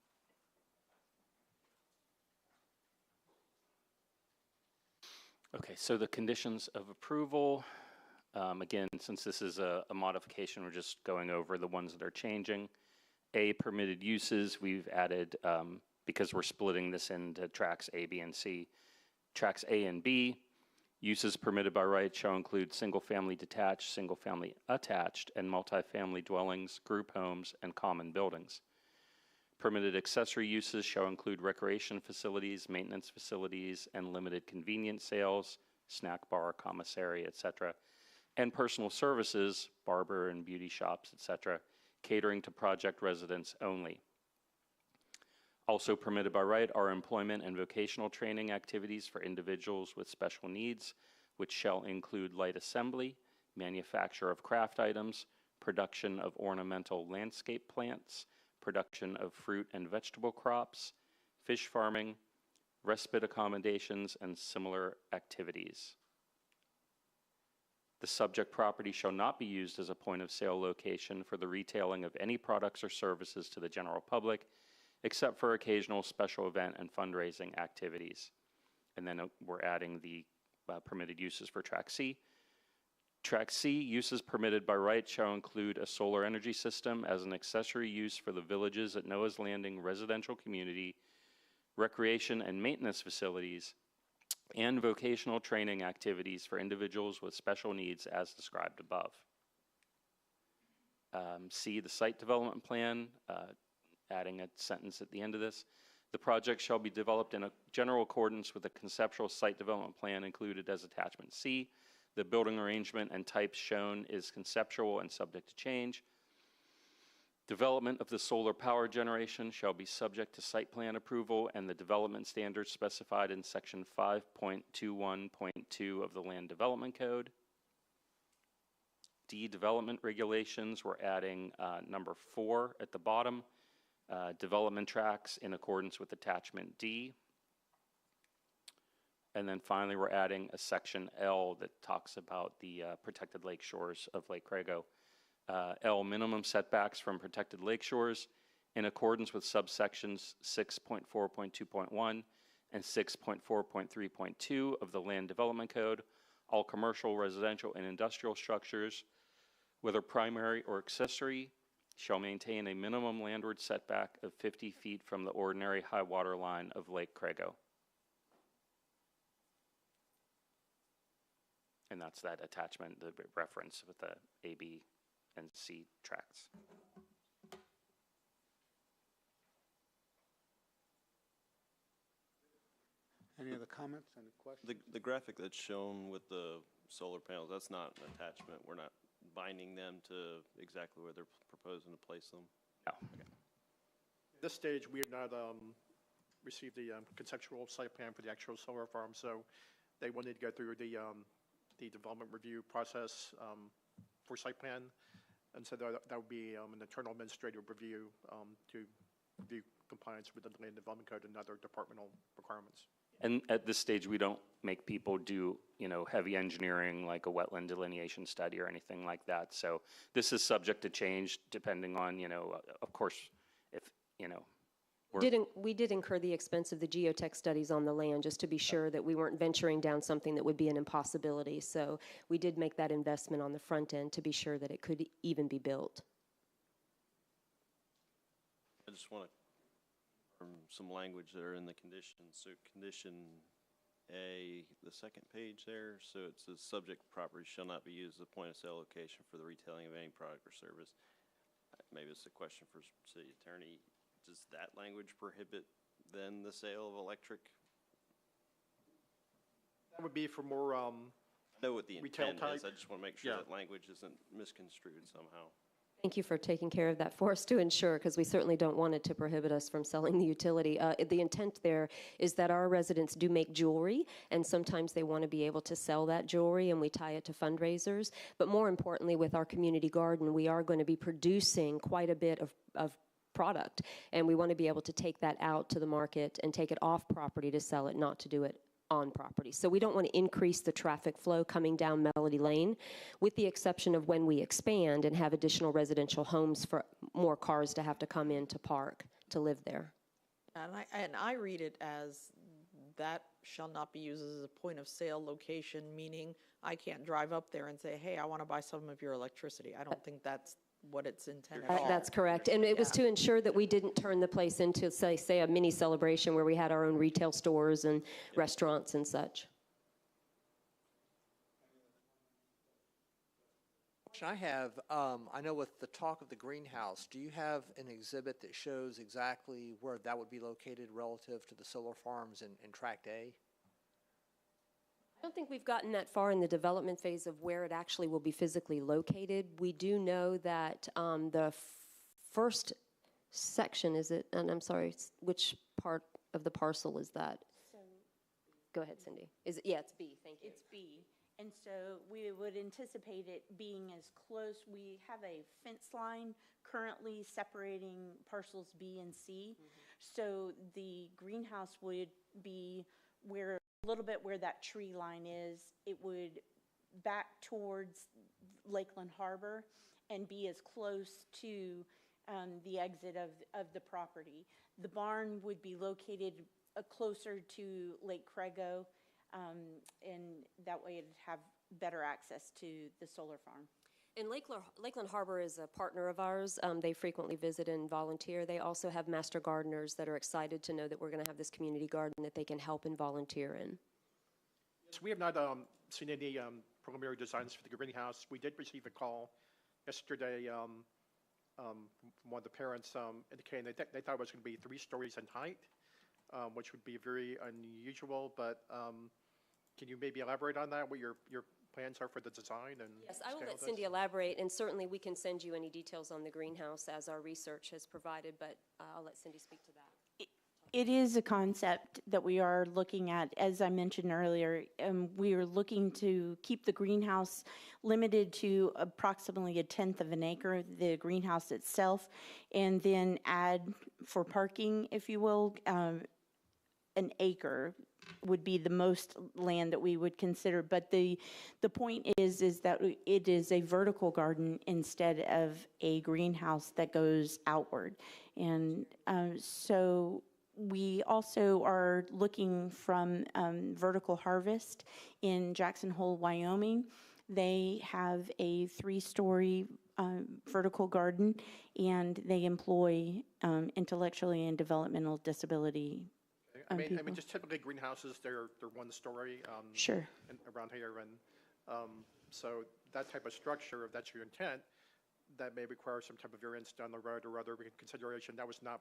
Speaker 14: Okay, so the conditions of approval, again, since this is a modification, we're just going over the ones that are changing. A, permitted uses, we've added, because we're splitting this into tracks A, B, and C. Tracks A and B, uses permitted by right shall include single-family detached, single-family attached, and multifamily dwellings, group homes, and common buildings. Permitted accessory uses shall include recreation facilities, maintenance facilities, and limited convenience sales, snack bar, commissary, etc., and personal services, barber and beauty shops, etc., catering to project residents only. Also permitted by right are employment and vocational training activities for individuals with special needs, which shall include light assembly, manufacture of craft items, production of ornamental landscape plants, production of fruit and vegetable crops, fish farming, respite accommodations, and similar activities. The subject property shall not be used as a point of sale location for the retailing of any products or services to the general public, except for occasional special event and fundraising activities. And then we're adding the permitted uses for Track C. Track C, uses permitted by right shall include a solar energy system as an accessory use for the Villages at Noah's Landing residential community, recreation and maintenance facilities, and vocational training activities for individuals with special needs as described above. C, the site development plan, adding a sentence at the end of this. The project shall be developed in a general accordance with the conceptual site development plan included as attachment C. The building arrangement and types shown is conceptual and subject to change. Development of the solar power generation shall be subject to site plan approval and the development standards specified in section 5.21.2 of the Land Development Code. D, development regulations, we're adding number 4 at the bottom. development tracts in accordance with attachment D. And then finally, we're adding a section L that talks about the protected lake shores of Lake Crago. L, minimum setbacks from protected lake shores in accordance with subsections 6.4.2.1 and 6.4.3.2 of the Land Development Code. All commercial, residential, and industrial structures, whether primary or accessory, shall maintain a minimum landward setback of 50 feet from the ordinary high water line of Lake Crago. And that's that attachment, the reference with the A, B, and C tracts.
Speaker 1: Any other comments, any questions?
Speaker 7: The graphic that's shown with the solar panels, that's not an attachment. We're not binding them to exactly where they're proposing to place them.
Speaker 14: No.
Speaker 7: Okay.
Speaker 6: At this stage, we have not received the conceptual site plan for the actual solar farm, so they wanted to go through the development review process for site plan, and so that would be an internal administrative review to review compliance with the Land Development Code and other departmental requirements.
Speaker 14: And at this stage, we don't make people do, heavy engineering like a wetland delineation study or anything like that. So this is subject to change depending on, of course, if,
Speaker 15: We did incur the expense of the geotech studies on the land just to be sure that we weren't venturing down something that would be an impossibility. So we did make that investment on the front end to be sure that it could even be built.
Speaker 7: I just want to confirm some language that are in the conditions. So condition A, the second page there, so it says subject property shall not be used as a point of sale location for the retailing of any product or service. Maybe it's a question for city attorney. Does that language prohibit then the sale of electric?
Speaker 6: That would be for more
Speaker 7: I know what the
Speaker 6: retail
Speaker 7: intent
Speaker 6: type.
Speaker 7: is. I just want to make sure
Speaker 6: Yeah.
Speaker 7: that language isn't misconstrued somehow.
Speaker 15: Thank you for taking care of that for us to ensure, because we certainly don't want it to prohibit us from selling the utility. The intent there is that our residents do make jewelry, and sometimes they want to be able to sell that jewelry, and we tie it to fundraisers. But more importantly, with our community garden, we are going to be producing quite a bit of product, and we want to be able to take that out to the market and take it off property to sell it, not to do it on property. So we don't want to increase the traffic flow coming down Melody Lane, with the exception of when we expand and have additional residential homes for more cars to have to come in to park, to live there.
Speaker 5: And I read it as that shall not be used as a point of sale location, meaning I can't drive up there and say, hey, I want to buy some of your electricity. I don't think that's what it's intended for.
Speaker 15: That's correct. And it was to ensure that we didn't turn the place into, say a mini celebration where we had our own retail stores and restaurants and such.
Speaker 10: Question I have, I know with the talk of the greenhouse, do you have an exhibit that shows exactly where that would be located relative to the solar farms in Tract A?
Speaker 15: I don't think we've gotten that far in the development phase of where it actually will be physically located. We do know that the first section, is it, and I'm sorry, which part of the parcel is that? Go ahead, Cindy. Is it, yeah, it's B, thank you.
Speaker 16: It's B. And so we would anticipate it being as close. We have a fence line currently separating parcels B and C. So the greenhouse would be where, a little bit where that tree line is. It would back towards Lakeland Harbor and be as close to the exit of the property. The barn would be located closer to Lake Crago, and that way it'd have better access to the solar farm.
Speaker 15: And Lakeland Harbor is a partner of ours. They frequently visit and volunteer. They also have master gardeners that are excited to know that we're going to have this community garden that they can help and volunteer in.
Speaker 6: So we have not seen any preliminary designs for the greenhouse. We did receive a call yesterday from one of the parents indicating they thought it was going to be 3 stories in height, which would be very unusual, but can you maybe elaborate on that, what your plans are for the design? And
Speaker 15: yes, I will
Speaker 6: scale
Speaker 15: let
Speaker 6: of this?
Speaker 15: Cindy elaborate, and certainly we can send you any details on the greenhouse as our research has provided, but I'll let Cindy speak to that.
Speaker 16: It is a concept that we are looking at. As I mentioned earlier, we are looking to keep the greenhouse limited to approximately 1/10 of an acre, the greenhouse itself, and then add for parking, if you will, an acre would be the most land that we would consider. But the point is that it is a vertical garden instead of a greenhouse that goes outward. And so we also are looking from Vertical Harvest in Jackson Hole, Wyoming. They have a 3-story vertical garden, and they employ intellectually and developmental disability
Speaker 6: I mean,
Speaker 16: people.
Speaker 6: just typically greenhouses, they're 1 story.
Speaker 16: Sure.
Speaker 6: Around here, and so that type of structure, if that's your intent, that may require some type of variance down the road or other consideration. That was not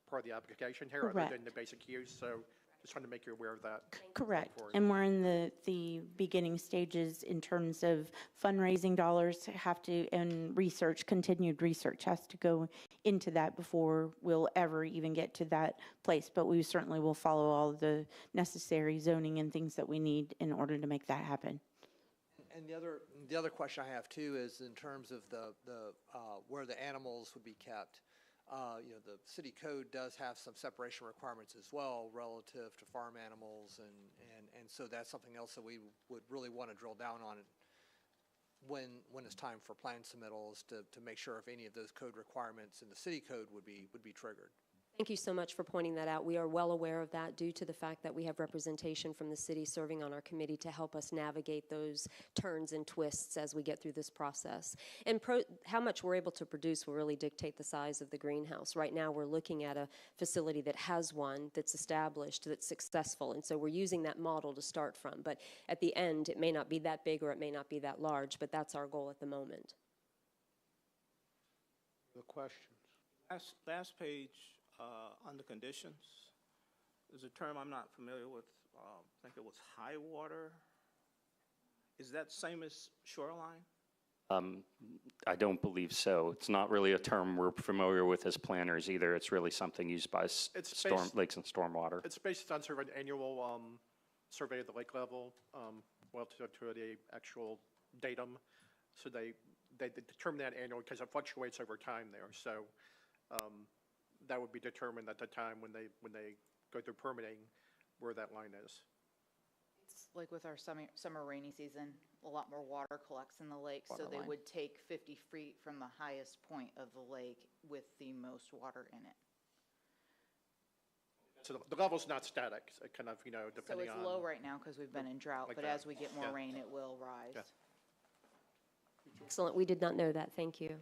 Speaker 6: part of the application here, other than
Speaker 16: Correct.
Speaker 6: the basic use, so just trying to make you aware of that.
Speaker 16: Correct.
Speaker 6: forward.
Speaker 16: And we're in the beginning stages in terms of fundraising dollars have to, and research, continued research has to go into that before we'll ever even get to that place. But we certainly will follow all the necessary zoning and things that we need in order to make that happen.
Speaker 10: And the other question I have too is in terms of the where the animals would be kept. The city code does have some separation requirements as well relative to farm animals, and so that's something else that we would really want to drill down on when it's time for plan submittals to make sure if any of those code requirements in the city code would be triggered.
Speaker 15: Thank you so much for pointing that out. We are well aware of that due to the fact that we have representation from the city serving on our committee to help us navigate those turns and twists as we get through this process. And how much we're able to produce will really dictate the size of the greenhouse. Right now, we're looking at a facility that has one that's established, that's successful, and so we're using that model to start from. But at the end, it may not be that big or it may not be that large, but that's our goal at the moment.
Speaker 1: The questions?
Speaker 2: Last page, under conditions, there's a term I'm not familiar with. I think it was high water. Is that same as shoreline?
Speaker 14: I don't believe so. It's not really a term we're familiar with as planners either. It's really something used by lakes and stormwater.
Speaker 6: It's based on sort of an annual survey of the lake level, to the actual datum. So they determine that annually because it fluctuates over time there. So that would be determined at the time when they go through permitting where that line is.
Speaker 13: It's like with our summer rainy season, a lot more water collects in the lake, so they
Speaker 5: Waterline.
Speaker 13: would take 50 feet from the highest point of the lake with the most water in it.
Speaker 6: So the level's not static, so it kind of,
Speaker 13: So
Speaker 6: depending
Speaker 13: it's
Speaker 6: on.
Speaker 13: low right now because we've been in drought,
Speaker 6: like
Speaker 13: but
Speaker 6: that.
Speaker 13: as we get more
Speaker 6: Yeah.
Speaker 13: rain, it will rise.
Speaker 6: Yeah.
Speaker 15: Excellent. We did not know that. Thank you.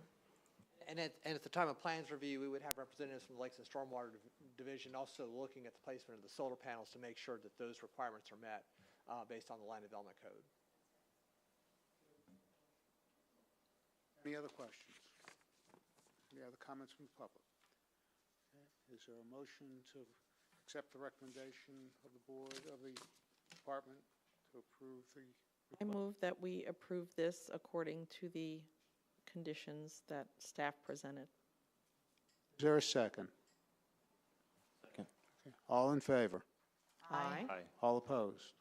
Speaker 10: And at the time of plans review, we would have representatives from the Lakes and Stormwater Division also looking at the placement of the solar panels to make sure that those requirements are met based on the land development code.
Speaker 1: Any other questions? Any other comments from the public? Okay. Is there a motion to accept the recommendation of the board, of the department, to approve the
Speaker 5: I
Speaker 1: request?
Speaker 5: move that we approve this according to the conditions that staff presented.
Speaker 1: Is there a second?
Speaker 7: Second.
Speaker 1: Okay. All in favor?
Speaker 5: Aye.
Speaker 1: All opposed?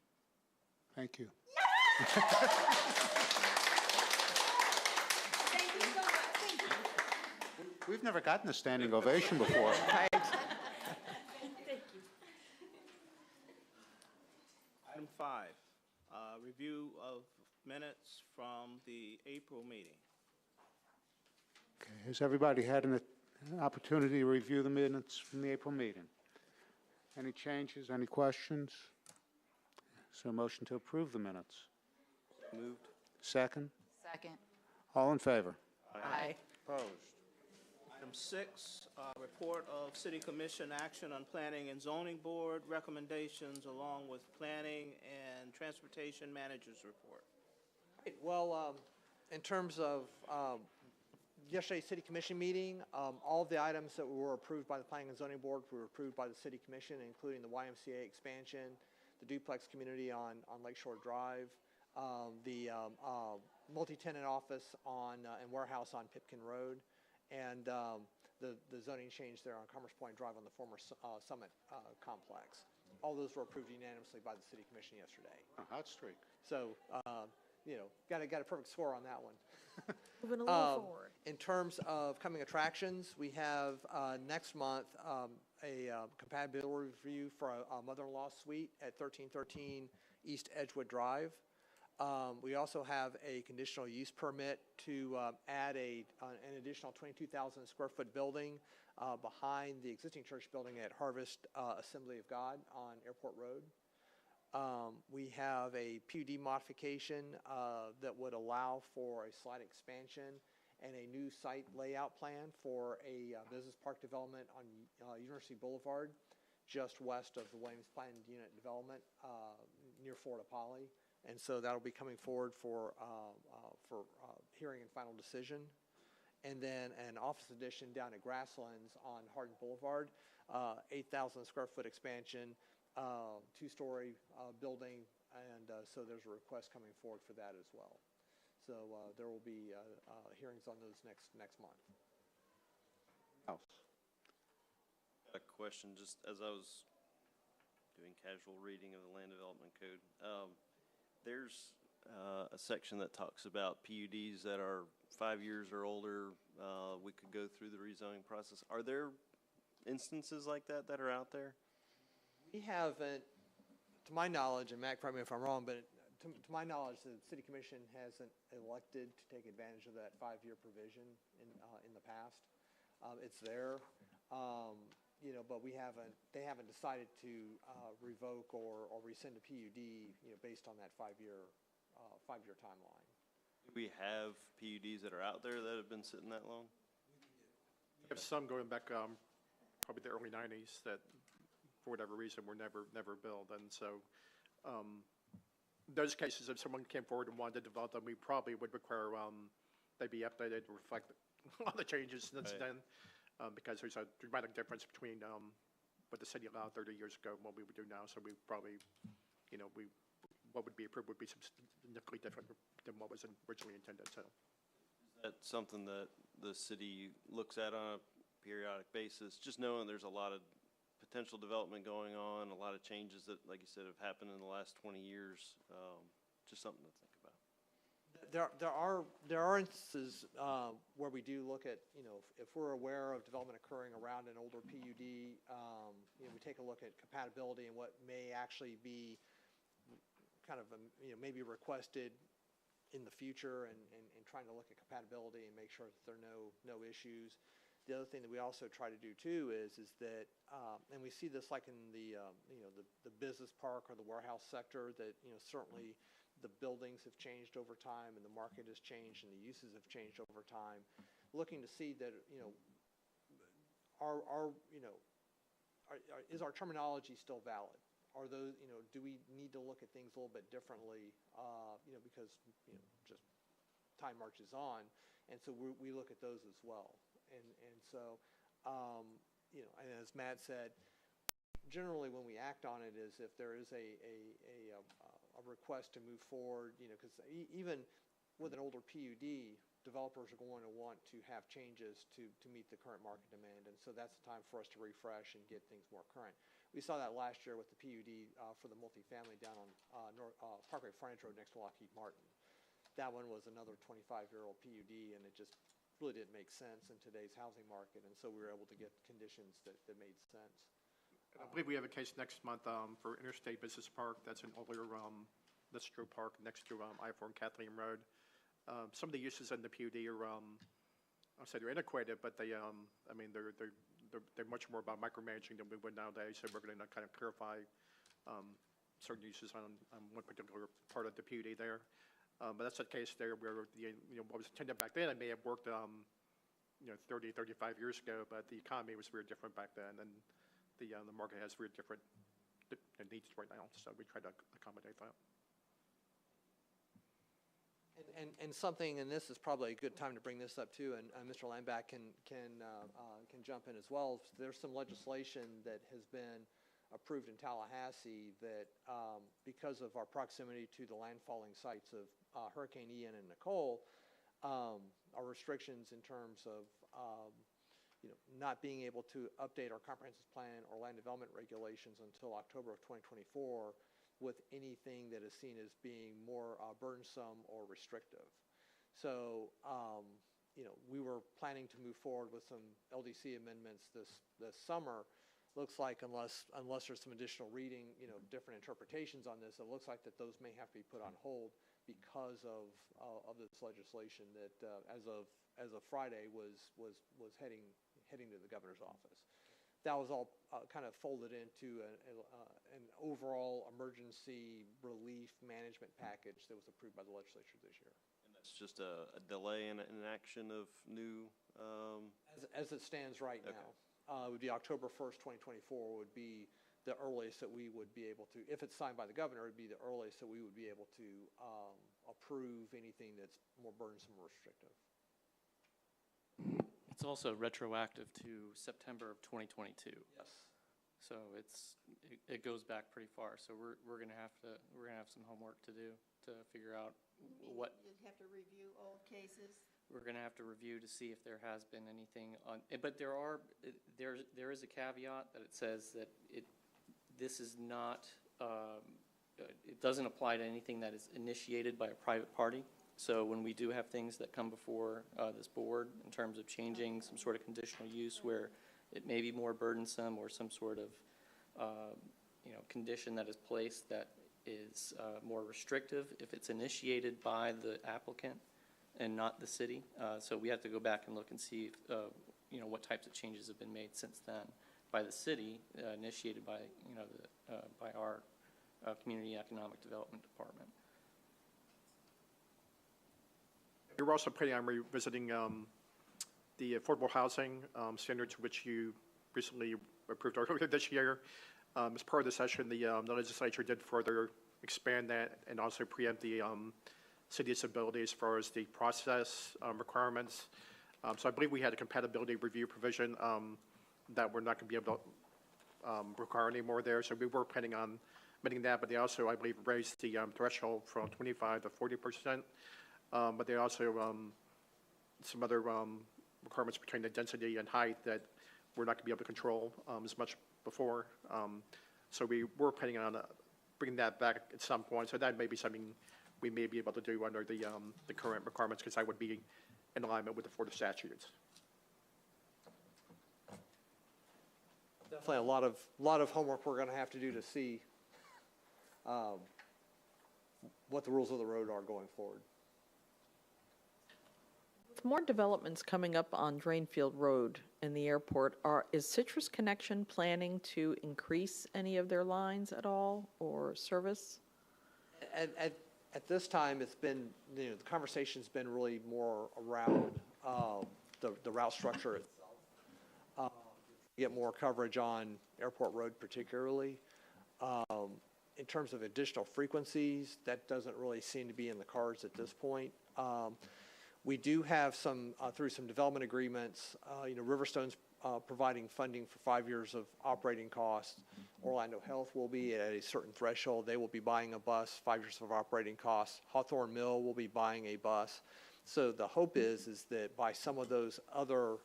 Speaker 1: Thank you. We've never gotten a standing ovation before.
Speaker 2: Item 5, review of minutes from the April meeting.
Speaker 1: Okay. Has everybody had an opportunity to review the minutes from the April meeting? Any changes, any questions? Is there a motion to approve the minutes?
Speaker 7: Moved.
Speaker 1: Second?
Speaker 13: Second.
Speaker 1: All in favor?
Speaker 5: Aye.
Speaker 1: Opposed?
Speaker 2: Item 6, report of City Commission action on Planning and Zoning Board recommendations along with Planning and Transportation Managers Report.
Speaker 10: Right. Well, in terms of yesterday's City Commission meeting, all of the items that were approved by the Planning and Zoning Board were approved by the City Commission, including the YMCA expansion, the duplex community on Lakeshore Drive, the multi-tenant office and warehouse on Pipkin Road, and the zoning change there on Commerce Point Drive on the former Summit complex. All those were approved unanimously by the city commission yesterday.
Speaker 1: A hot streak.
Speaker 10: So, got a perfect score on that one.
Speaker 5: Moving a little forward.
Speaker 10: In terms of coming attractions, we have next month a compatibility review for a mother-in-law suite at 1313 East Edgewood Drive. We also have a conditional use permit to add an additional 22,000 square foot building behind the existing church building at Harvest Assembly of God on Airport Road. We have a PUD modification that would allow for a slight expansion and a new site layout plan for a business park development on University Boulevard, just west of the Williams Planned Unit Development near Florida Poly. And so that'll be coming forward for hearing and final decision. And then an office addition down at Grasslands on Hardin Boulevard, 8,000 square foot expansion, two-story building, and so there's a request coming forward for that as well. So there will be hearings on those next month.
Speaker 1: House.
Speaker 7: A question, just as I was doing casual reading of the Land Development Code. There's a section that talks about PUDs that are 5 years or older. We could go through the rezoning process. Are there instances like that that are out there?
Speaker 10: We haven't, to my knowledge, and Matt, correct me if I'm wrong, but to my knowledge, the City Commission hasn't elected to take advantage of that 5-year provision in the past. It's there, but they haven't decided to revoke or rescind a PUD, based on that 5-year timeline.
Speaker 7: Do we have PUDs that are out there that have been sitting that long?
Speaker 6: We have some going back probably the early 90s that, for whatever reason, were never built. And so those cases, if someone came forward and wanted to develop them, we probably would require they be updated to reflect all the changes since then, because there's a dramatic difference between what the city allowed 30 years ago and what we would do now. So we probably, what would be approved would be significantly different than what was originally intended. So
Speaker 7: is that something that the city looks at on a periodic basis, just knowing there's a lot of potential development going on, a lot of changes that, like you said, have happened in the last 20 years, just something to think about.
Speaker 10: There are instances where we do look at, if we're aware of development occurring around an older PUD, we take a look at compatibility and what may actually be kind of, maybe requested in the future, and trying to look at compatibility and make sure that there are no issues. The other thing that we also try to do too is that, and we see this like in the business park or the warehouse sector, that certainly the buildings have changed over time and the market has changed and the uses have changed over time. Looking to see that is our terminology still valid? Are those do we need to look at things a little bit differently? Because just time marches on, and so we look at those as well. And so, and as Matt said, generally when we act on it is if there is a request to move forward, because even with an older PUD, developers are going to want to have changes to meet the current market demand. And so that's the time for us to refresh and get things more current. We saw that last year with the PUD for the multifamily down on Parkway Frontage Road next to Lockheed Martin. That one was another 25-year-old PUD, and it just really didn't make sense in today's housing market, and so we were able to get conditions that made sense.
Speaker 6: I believe we have a case next month for Interstate Business Park. That's an older industrial park next to I-4 and Kathleen Road. Some of the uses in the PUD are, I'll say they're antiquated, but they're much more about micromanaging than we would nowadays. So we're going to kind of clarify certain uses on one particular part of the PUD there. But that's a case there where what was intended back then, it may have worked 30, 35 years ago, but the economy was very different back then, and the market has very different needs right now. So we try to accommodate that.
Speaker 10: And something, and this is probably a good time to bring this up too, and Mr. Landback can jump in as well. There's some legislation that has been approved in Tallahassee that because of our proximity to the landfalling sites of Hurricane Ian and Nicole, our restrictions in terms of not being able to update our comprehensive plan or land development regulations until October of 2024 with anything that is seen as being more burdensome or restrictive. So, we were planning to move forward with some LDC amendments this summer. Looks like unless there's some additional reading, different interpretations on this, it looks like that those may have to be put on hold because of this legislation that as of Friday was heading to the governor's office. That was all kind of folded into an overall emergency relief management package that was approved by the legislature this year.
Speaker 7: And that's just a delay in action of new,
Speaker 10: As it stands right now, it would be October 1st, 2024 would be the earliest that we would be able to, if it's signed by the governor, it would be the earliest that we would be able to approve anything that's more burdensome or restrictive.
Speaker 19: It's also retroactive to September of 2022.
Speaker 10: Yes.
Speaker 19: So it goes back pretty far. So we're gonna have some homework to do to figure out what.
Speaker 11: You'd have to review old cases.
Speaker 19: We're gonna have to review to see if there has been anything on, but there is a caveat that it says that this is not, it doesn't apply to anything that is initiated by a private party. So when we do have things that come before this board in terms of changing some sort of conditional use where it may be more burdensome or some sort of, condition that is placed that is more restrictive, if it's initiated by the applicant and not the city. So we have to go back and look and see, what types of changes have been made since then by the city, initiated by, by our Community Economic Development Department.
Speaker 6: You're also planning on revisiting the affordable housing standards, which you recently approved earlier this year. As part of the session, the legislature did further expand that and also preempt the city's ability as far as the process requirements. So I believe we had a compatibility review provision that we're not going to be able to require anymore there. So we were planning on meeting that, but they also, I believe, raised the threshold from 25 to 40%. But they also some other requirements between the density and height that we're not going to be able to control as much before. So we were planning on bringing that back at some point. So that may be something we may be able to do under the current requirements, because that would be in alignment with the Florida statutes.
Speaker 10: Definitely a lot of homework we're going to have to do to see what the rules of the road are going forward.
Speaker 5: With more developments coming up on Drainfield Road in the airport, is Citrus Connection planning to increase any of their lines at all or service?
Speaker 10: At this time, it's been, the conversation's been really more around the route structure itself. Get more coverage on Airport Road particularly. In terms of additional frequencies, that doesn't really seem to be in the cards at this point. We do have some, through some development agreements, Riverstone's providing funding for 5 years of operating costs. Orlando Health will be at a certain threshold. They will be buying a bus, 5 years of operating costs. Hawthorne Mill will be buying a bus. So the hope is that by some of those other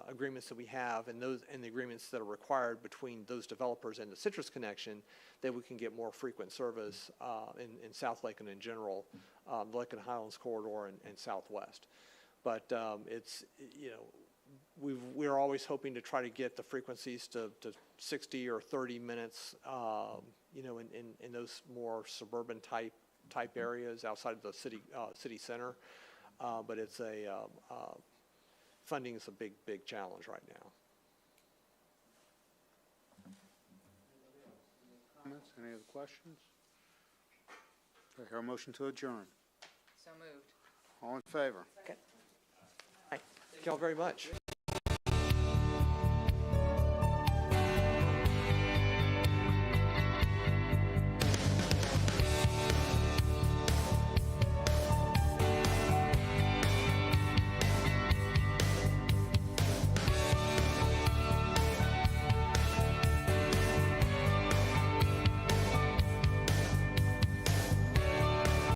Speaker 10: agreements that we have and the agreements that are required between those developers and the Citrus Connection, that we can get more frequent service in South Lakeland in general, the Lakeland Highlands corridor and Southwest. But it's, we're always hoping to try to get the frequencies to 60 or 30 minutes, in those more suburban type areas outside of the city center. But it's funding is a big challenge right now.
Speaker 1: Comments? Any other questions? Do I hear a motion to adjourn?
Speaker 13: So moved.
Speaker 1: All in favor?
Speaker 10: Thank you all very much.